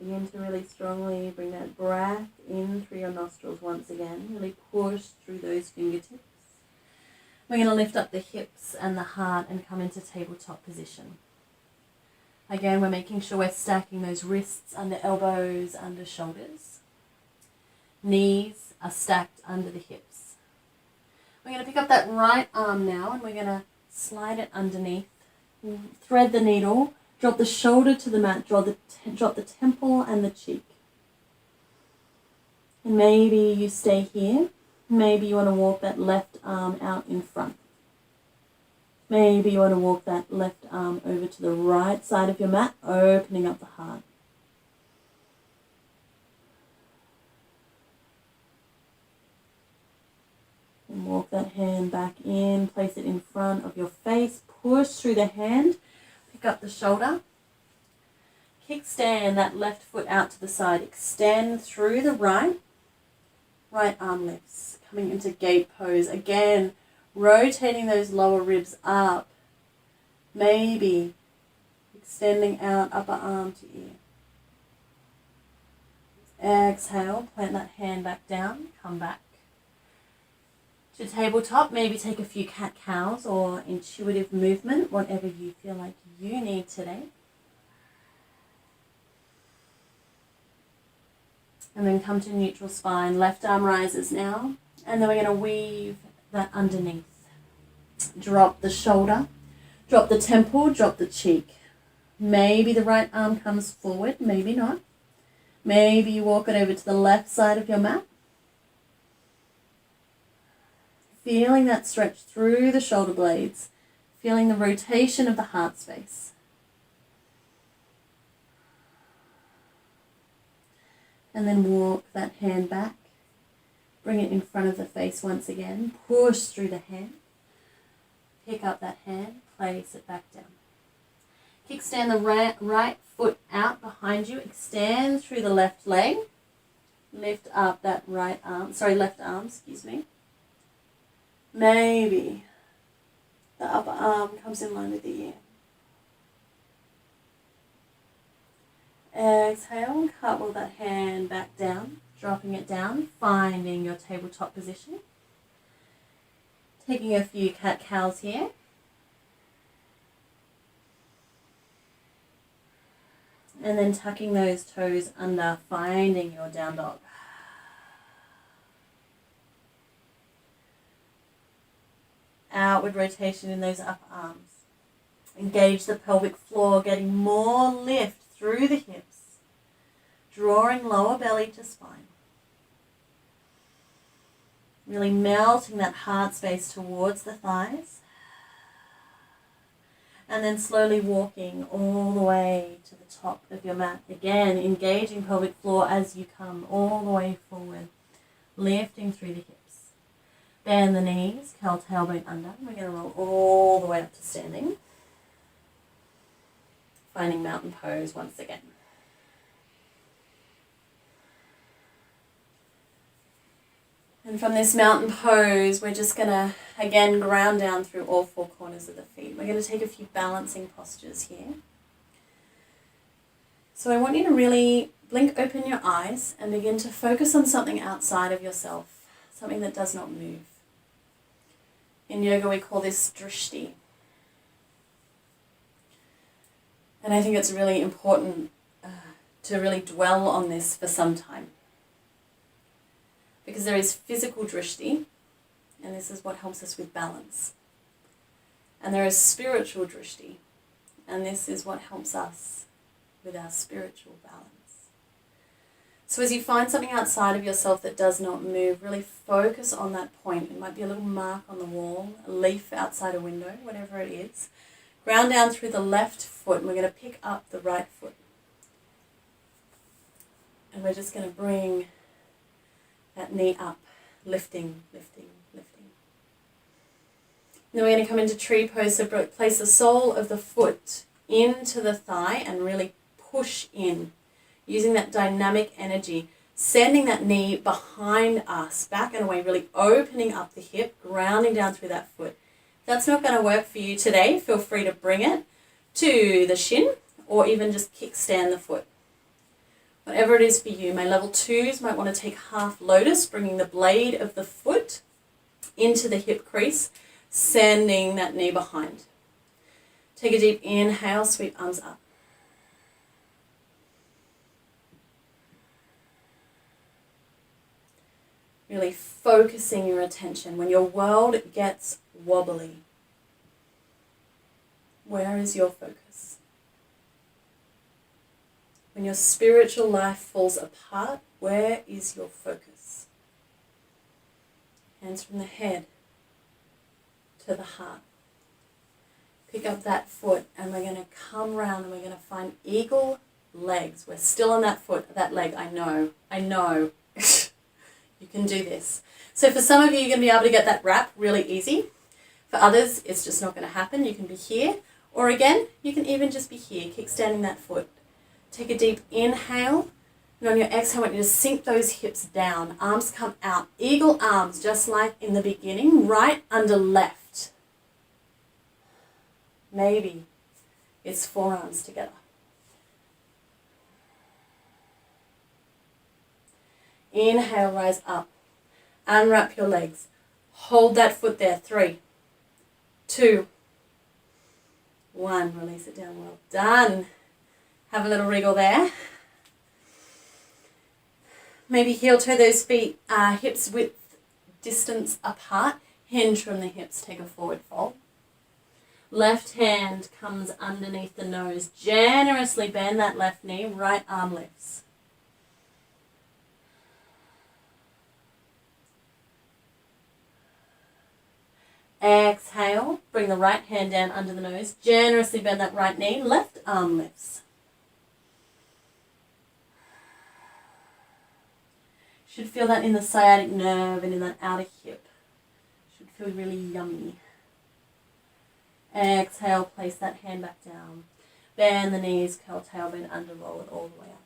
Begin to really strongly bring that breath in through your nostrils once again. Really push through those fingertips. We're going to lift up the hips and the heart and come into tabletop position. Again, we're making sure we're stacking those wrists under elbows, under shoulders. Knees are stacked under the hips. We're going to pick up that right arm now and we're going to slide it underneath. Thread the needle. Drop the shoulder to the mat, drop the temple and the cheek. And maybe you stay here. Maybe you want to walk that left arm out in front. Maybe you want to walk that left arm over to the right side of your mat, opening up the heart. And walk that hand back in, place it in front of your face, push through the hand. Pick up the shoulder, kickstand that left foot out to the side, extend through the right arm lifts, coming into gate pose. Again, rotating those lower ribs up, maybe extending out upper arm to ear. Exhale, plant that hand back down, come back to tabletop. Maybe take a few cat-cows or intuitive movement, whatever you feel like you need today. And then come to neutral spine. Left arm rises now. And then we're going to weave that underneath. Drop the shoulder, drop the temple, drop the cheek. Maybe the right arm comes forward, maybe not. Maybe you walk it over to the left side of your mat. Feeling that stretch through the shoulder blades. Feeling the rotation of the heart space. And then walk that hand back. Bring it in front of the face once again. Push through the hand. Pick up that hand. Place it back down. Kickstand the right foot out behind you. Extend through the left leg. Lift up that left arm, Maybe the upper arm comes in line with the ear. Exhale, cartwheel that hand back down, dropping it down, finding your tabletop position. Taking a few cat-cows here. And then tucking those toes under, finding your down dog. Outward rotation in those upper arms. Engage the pelvic floor, getting more lift through the hips, drawing lower belly to spine. Really melting that heart space towards the thighs. And then slowly walking all the way to the top of your mat. Again, engaging pelvic floor as you come all the way forward, lifting through the hips. Bend the knees, curl tailbone under. We're going to roll all the way up to standing. Finding mountain pose once again. And from this mountain pose, we're just going to, again, ground down through all four corners of the feet. We're going to take a few balancing postures here. So I want you to really blink open your eyes and begin to focus on something outside of yourself, something that does not move. In yoga, we call this drishti. And I think it's really important to really dwell on this for some time. Because there is physical drishti, and this is what helps us with balance. And there is spiritual drishti, and this is what helps us with our spiritual balance. So as you find something outside of yourself that does not move, really focus on that point. It might be a little mark on the wall, a leaf outside a window, whatever it is. Ground down through the left foot, and we're going to pick up the right foot. And we're just going to bring that knee up, lifting, lifting, lifting. And then we're going to come into tree pose, so place the sole of the foot into the thigh and really push in, using that dynamic energy, sending that knee behind us, back and away, really opening up the hip, grounding down through that foot. If that's not going to work for you today, feel free to bring it to the shin or even just kickstand the foot. Whatever it is for you. My level 2s might want to take half lotus, bringing the blade of the foot into the hip crease, sending that knee behind. Take a deep inhale, sweep arms up. Really focusing your attention. When your world gets wobbly, where is your focus? When your spiritual life falls apart, where is your focus? Hands from the head to the heart. Pick up that foot and we're going to come round and we're going to find eagle legs. We're still on that foot, that leg. I know. You can do this. So for some of you, you're going to be able to get that wrap really easy. For others, it's just not going to happen. You can be here. Or again, you can even just be here, kickstanding that foot. Take a deep inhale. And on your exhale, I want you to sink those hips down. Arms come out. Eagle arms, just like in the beginning, right under left. Maybe it's forearms together. Inhale, rise up. Unwrap your legs. Hold that foot there. 3, 2, 1. Release it down. Well done. Have a little wriggle there. Maybe heel toe those feet, hips width distance apart. Hinge from the hips. Take a forward fold. Left hand comes underneath the nose. Generously bend that left knee. Right arm lifts. Exhale, bring the right hand down under the nose. Generously bend that right knee. Left arm lifts. Should feel that in the sciatic nerve and in that outer hip. Should feel really yummy. Exhale, place that hand back down. Bend the knees, curl tailbone under, roll it all the way up.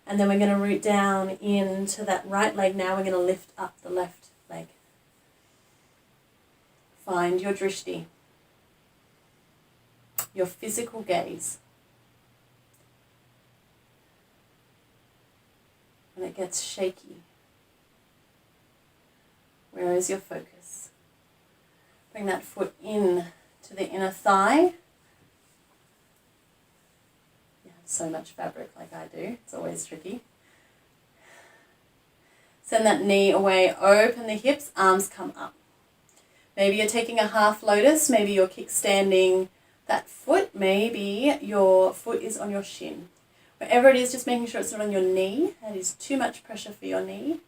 And then we're going to root down into that right leg. Now we're going to lift up the left leg. Find your drishti, your physical gaze. When it gets shaky, where is your focus? Bring that foot in to the inner thigh. So much fabric like I do. It's always tricky. Send that knee away. Open the hips. Arms come up. Maybe you're taking a half lotus. Maybe you're kickstanding that foot. Maybe your foot is on your shin. Wherever it is, just making sure it's not on your knee. That is too much pressure for your knee.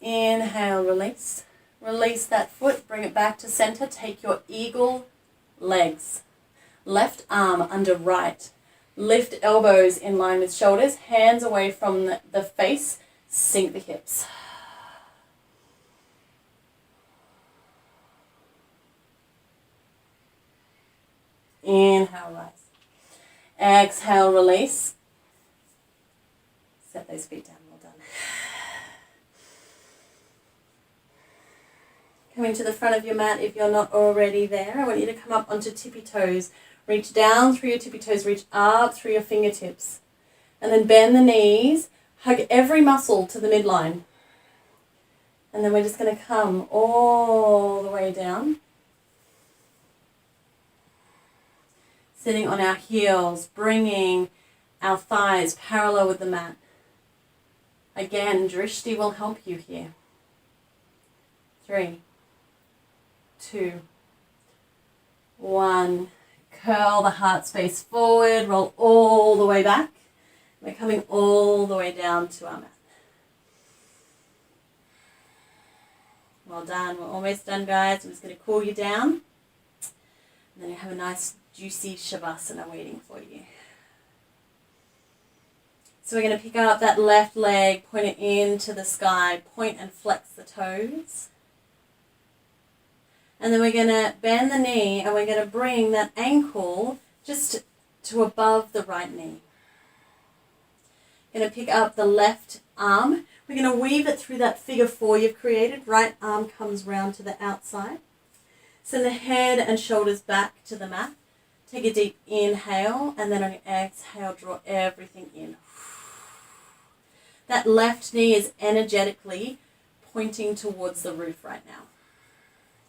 Inhale, release. Release that foot. Bring it back to center. Take your eagle legs. Left arm under right. Lift elbows in line with shoulders. Hands away from the face. Sink the hips. Inhale, rise. Exhale, release. Set those feet down. Well done. Coming to the front of your mat if you're not already there. I want you to come up onto tippy toes. Reach down through your tippy toes. Reach up through your fingertips. And then bend the knees. Hug every muscle to the midline. And then we're just going to come all the way down. Sitting on our heels, bringing our thighs parallel with the mat. Again, drishti will help you here. 3, 2, 1. Curl the heart space forward, roll all the way back. We're coming all the way down to our mat. Well done. We're almost done, guys. I'm just going to cool you down. And then you have a nice, juicy shavasana waiting for you. So we're going to pick up that left leg, point it into the sky, point and flex the toes. And then we're going to bend the knee and we're going to bring that ankle just to above the right knee. Going to pick up the left arm. We're going to weave it through that figure 4 you've created. Right arm comes round to the outside. Send the head and shoulders back to the mat. Take a deep inhale, and then on your exhale, draw everything in. That left knee is energetically pointing towards the roof right now,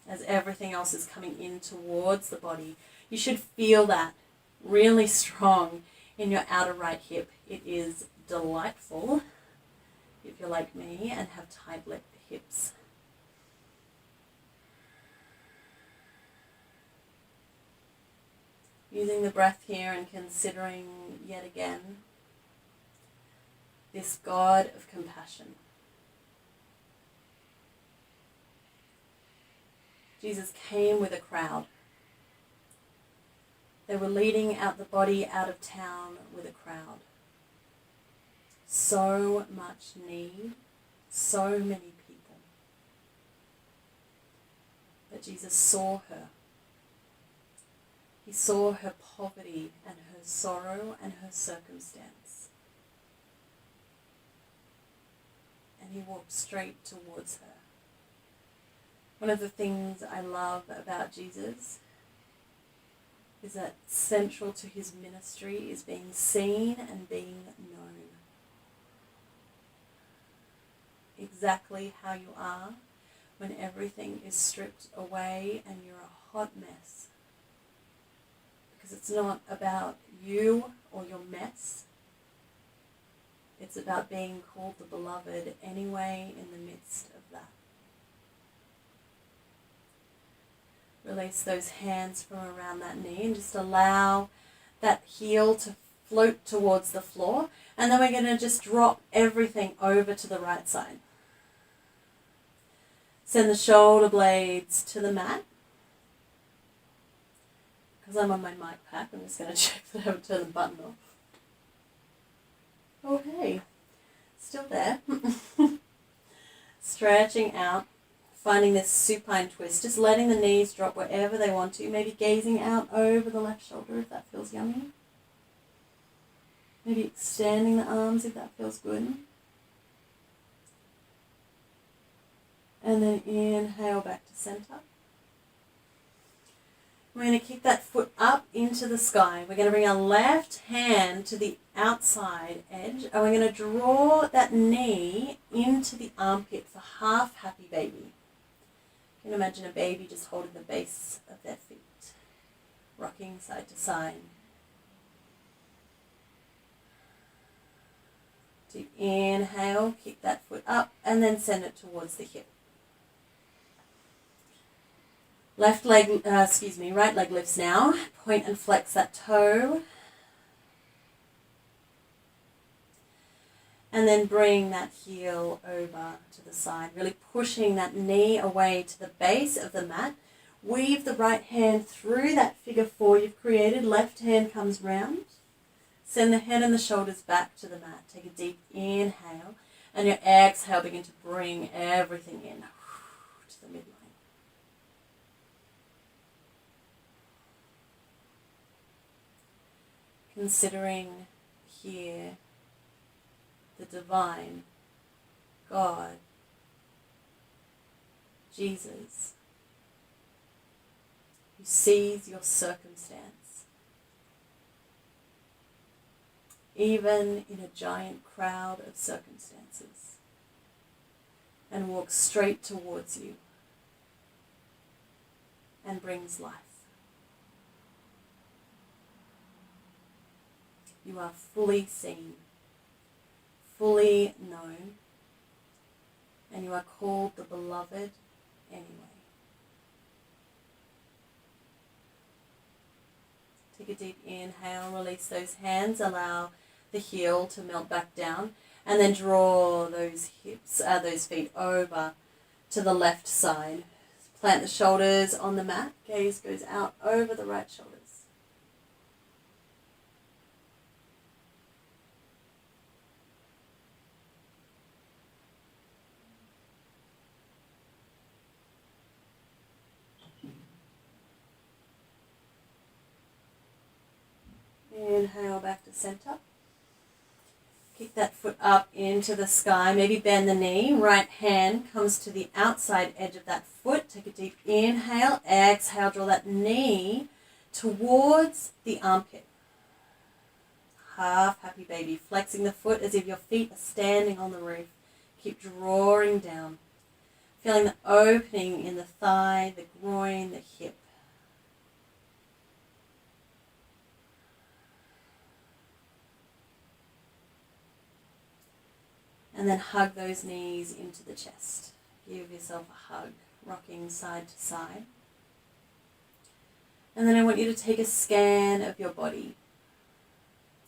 as everything else is coming in towards the body. You should feel that really strong in your outer right hip. It is delightful if you're like me and have tight hips. Using the breath here and considering yet again this God of compassion. Jesus came with a crowd. They were leading out the body out of town with a crowd. So much need, so many people. But Jesus saw her. He saw her poverty and her sorrow and her circumstance. And he walked straight towards her. One of the things I love about Jesus is that central to his ministry is being seen and being known. Exactly how you are when everything is stripped away and you're a hot mess. Because it's not about you or your mess. It's about being called the beloved anyway in the midst of that. Release those hands from around that knee and just allow that heel to float towards the floor. And then we're going to just drop everything over to the right side. Send the shoulder blades to the mat. Because I'm on my mic pack, I'm just going to check that I haven't turned the button off. Oh, hey. Still there. Stretching out. Finding this supine twist. Just letting the knees drop wherever they want to. Maybe gazing out over the left shoulder if that feels yummy. Maybe extending the arms if that feels good. And then inhale back to center. We're going to kick that foot up into the sky. We're going to bring our left hand to the outside edge. And we're going to draw that knee into the armpit for half happy baby. You can imagine a baby just holding the base of their feet, rocking side to side. Deep inhale, kick that foot up, and then send it towards the hip. Right leg lifts now. Point and flex that toe. And then bring that heel over to the side, really pushing that knee away to the base of the mat. Weave the right hand through that figure 4 you've created. Left hand comes round. Send the head and the shoulders back to the mat. Take a deep inhale. And your exhale, begin to bring everything in to the midline. Considering here the divine God, Jesus, who sees your circumstance, even in a giant crowd of circumstances, and walks straight towards you and brings life. You are fully seen, fully known, and you are called the beloved anyway. Take a deep inhale, release those hands, allow the heel to melt back down, and then draw those feet over to the left side. Plant the shoulders on the mat, gaze goes out over the right shoulders. Inhale back to center. Kick that foot up into the sky. Maybe bend the knee. Right hand comes to the outside edge of that foot. Take a deep inhale. Exhale. Draw that knee towards the armpit. Half happy baby. Flexing the foot as if your feet are standing on the roof. Keep drawing down. Feeling the opening in the thigh, the groin, the hip. And then hug those knees into the chest. Give yourself a hug, rocking side to side. And then I want you to take a scan of your body.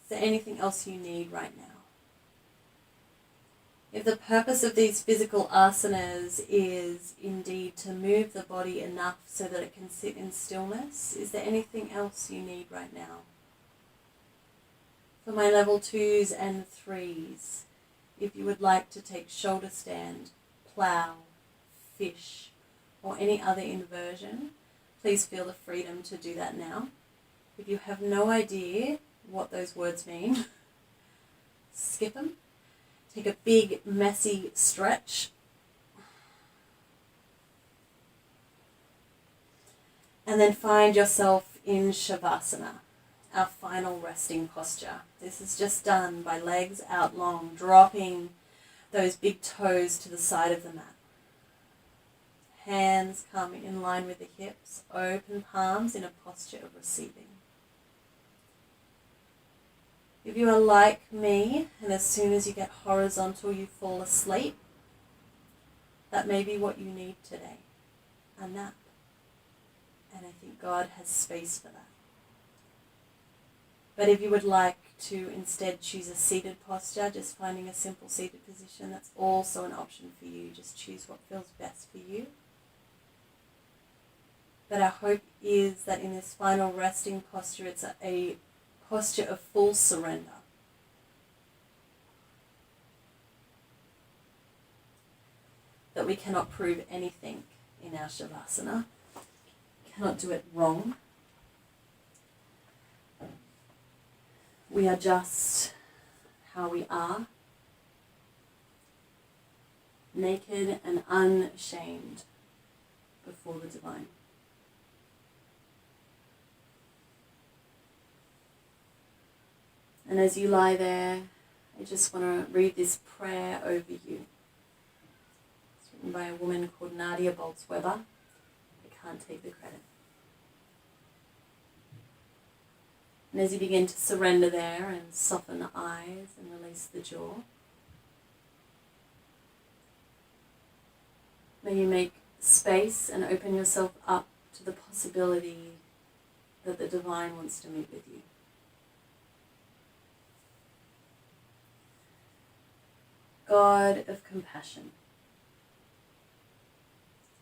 Is there anything else you need right now? If the purpose of these physical asanas is indeed to move the body enough so that it can sit in stillness, is there anything else you need right now? For my level 2s and 3s, if you would like to take shoulder stand, plow, fish, or any other inversion, please feel the freedom to do that now. If you have no idea what those words mean, skip them. Take a big, messy stretch. And then find yourself in shavasana, our final resting posture. This is just done by legs out long, dropping those big toes to the side of the mat. Hands come in line with the hips, open palms in a posture of receiving. If you are like me, and as soon as you get horizontal you fall asleep, that may be what you need today, a nap. And I think God has space for that. But if you would like to instead choose a seated posture, just finding a simple seated position, that's also an option for you. Just choose what feels best for you. But our hope is that in this final resting posture, it's a posture of full surrender. That we cannot prove anything in our shavasana, cannot do it wrong. We are just how we are, naked and unashamed before the divine. And as you lie there, I just want to read this prayer over you. It's written by a woman called Nadia Bolz-Weber. I can't take the credit. And as you begin to surrender there and soften the eyes and release the jaw, may you make space and open yourself up to the possibility that the divine wants to meet with you. God of compassion,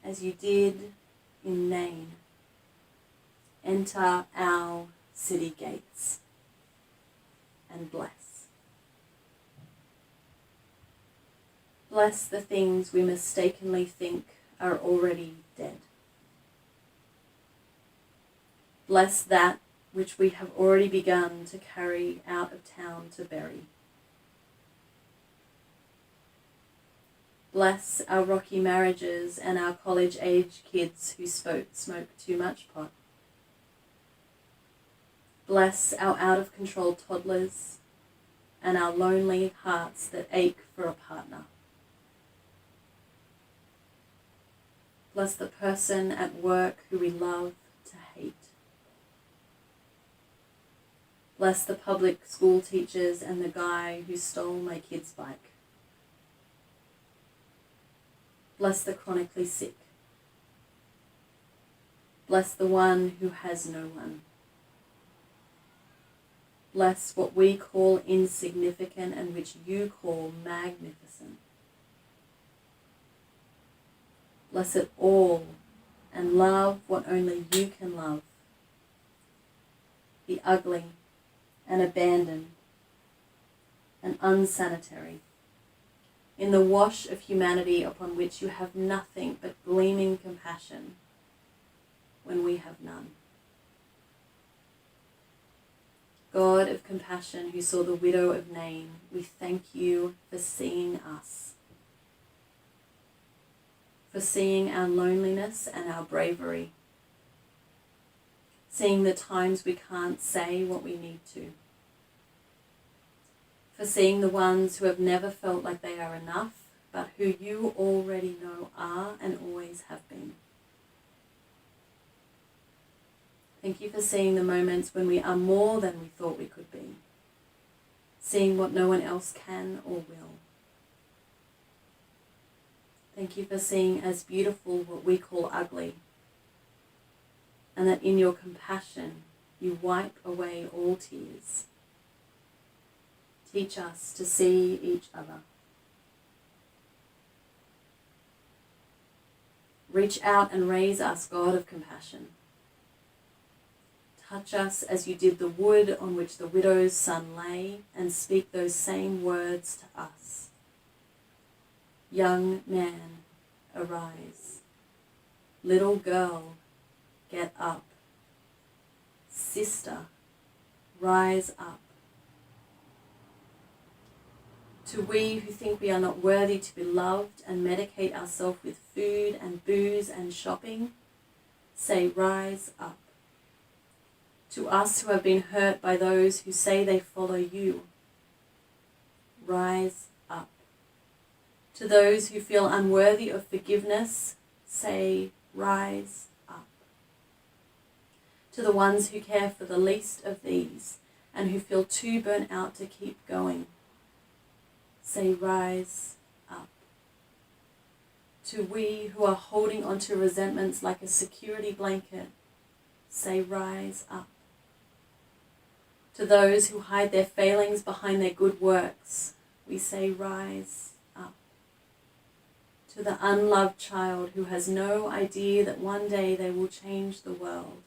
as you did in Nain, enter our city gates and bless. Bless the things we mistakenly think are already dead. Bless that which we have already begun to carry out of town to bury. Bless our rocky marriages and our college-age kids who smoke too much pot. Bless our out-of-control toddlers and our lonely hearts that ache for a partner. Bless the person at work who we love to hate. Bless the public school teachers and the guy who stole my kid's bike. Bless the chronically sick. Bless the one who has no one. Bless what we call insignificant and which you call magnificent. Bless it all and love what only you can love. The ugly and abandoned and unsanitary, in the wash of humanity upon which you have nothing but gleaming compassion when we have none. God of compassion, who saw the widow of Nain, we thank you for seeing us, for seeing our loneliness and our bravery, seeing the times we can't say what we need to, for seeing the ones who have never felt like they are enough, but who you already know are and always have been. Thank you for seeing the moments when we are more than we thought we could be, seeing what no one else can or will. Thank you for seeing as beautiful what we call ugly, and that in your compassion you wipe away all tears. Teach us to see each other. Reach out and raise us, God of compassion. Touch us as you did the wood on which the widow's son lay, and speak those same words to us. Young man, arise. Little girl, get up. Sister, rise up. To we who think we are not worthy to be loved and medicate ourselves with food and booze and shopping, say, rise up. To us who have been hurt by those who say they follow you, rise up. To those who feel unworthy of forgiveness, say, rise up. To the ones who care for the least of these and who feel too burnt out to keep going, say, rise up. To we who are holding onto resentments like a security blanket, say, rise up. To those who hide their failings behind their good works, we say, rise up. To the unloved child who has no idea that one day they will change the world,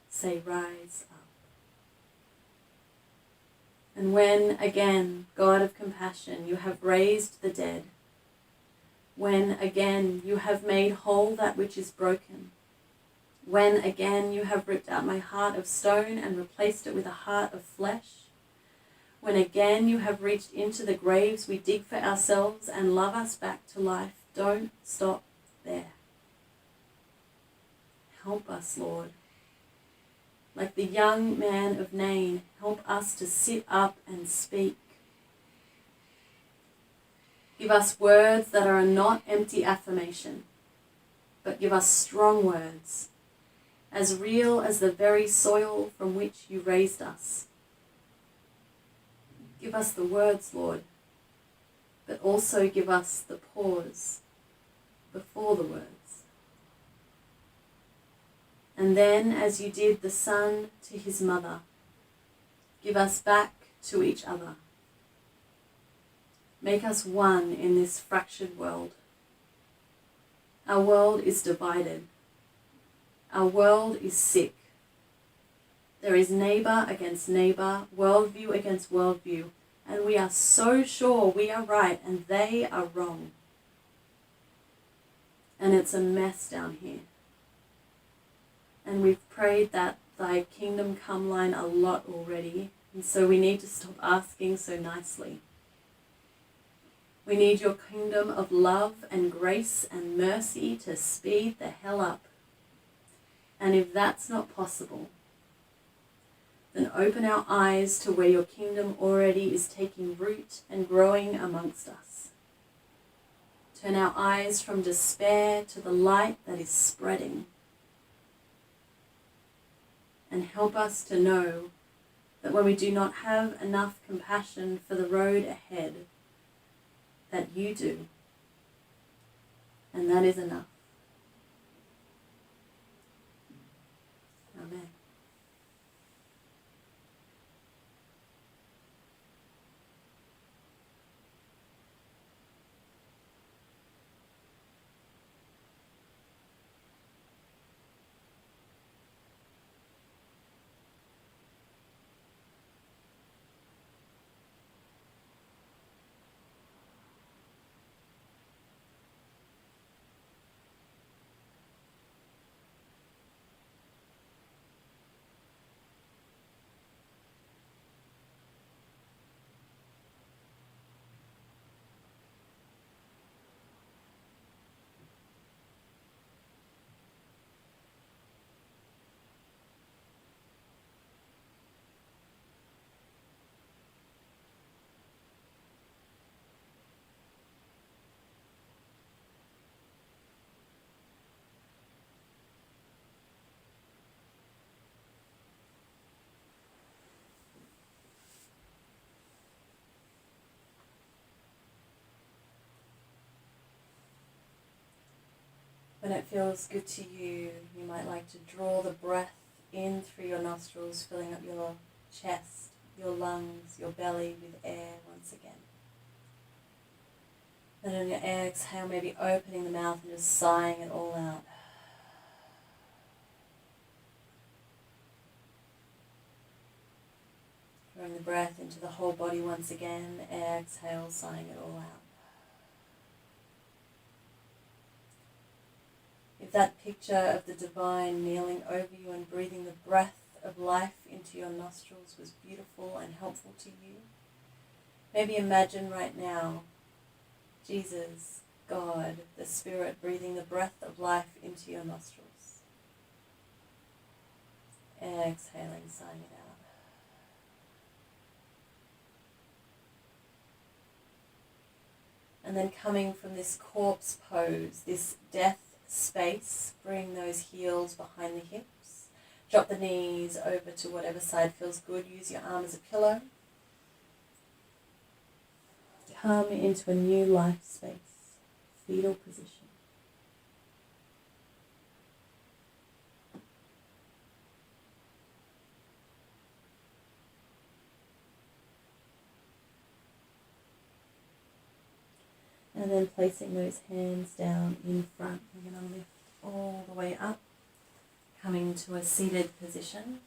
say, rise up. And when, again, God of compassion, you have raised the dead, when, again, you have made whole that which is broken, when, again, you have ripped out my heart of stone and replaced it with a heart of flesh, when, again, you have reached into the graves we dig for ourselves and love us back to life, don't stop there. Help us, Lord. Like the young man of Nain, help us to sit up and speak. Give us words that are not empty affirmation, but give us strong words, as real as the very soil from which you raised us. Give us the words, Lord, but also give us the pause before the words. And then, as you did the son to his mother, give us back to each other. Make us one in this fractured world. Our world is divided. Our world is sick. There is neighbour against neighbour, worldview against worldview, and we are so sure we are right and they are wrong. And it's a mess down here. And we've prayed that thy kingdom come line a lot already, and so we need to stop asking so nicely. We need your kingdom of love and grace and mercy to speed the hell up. And if that's not possible, then open our eyes to where your kingdom already is taking root and growing amongst us. Turn our eyes from despair to the light that is spreading. And help us to know that when we do not have enough compassion for the road ahead, that you do. And that is enough. Amen. When it feels good to you, you might like to draw the breath in through your nostrils, filling up your chest, your lungs, your belly with air once again. Then on your exhale, maybe opening the mouth and just sighing it all out. Drawing the breath into the whole body once again. Exhale, sighing it all out. If that picture of the divine kneeling over you and breathing the breath of life into your nostrils was beautiful and helpful to you, maybe imagine right now Jesus, God, the Spirit, breathing the breath of life into your nostrils. Exhaling, sighing it out. And then coming from this corpse pose, this death space, bring those heels behind the hips. Drop the knees over to whatever side feels good. Use your arm as a pillow. Come into a new life space, fetal position. And then placing those hands down in front. We're going to lift all the way up, coming to a seated position.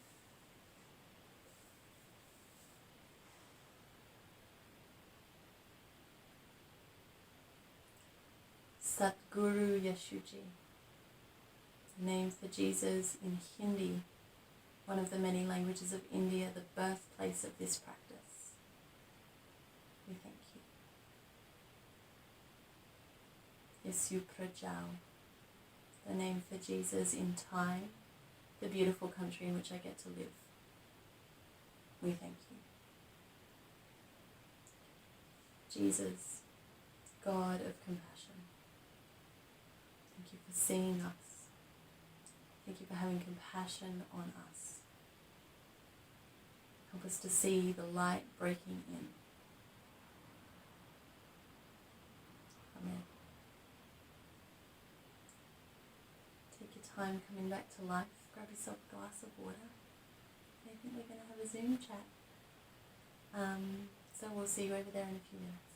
Satguru Yeshuji, the name for Jesus in Hindi, one of the many languages of India, the birthplace of this practice. We thank you. Yesu Prajau, the name for Jesus in Thai, the beautiful country in which I get to live. We thank you. Jesus, God of compassion, thank you for seeing us. Thank you for having compassion on us. Help us to see the light breaking in. Amen. Take your time coming back to life. Grab yourself a glass of water. I think we're going to have a Zoom chat. So we'll see you over there in a few minutes.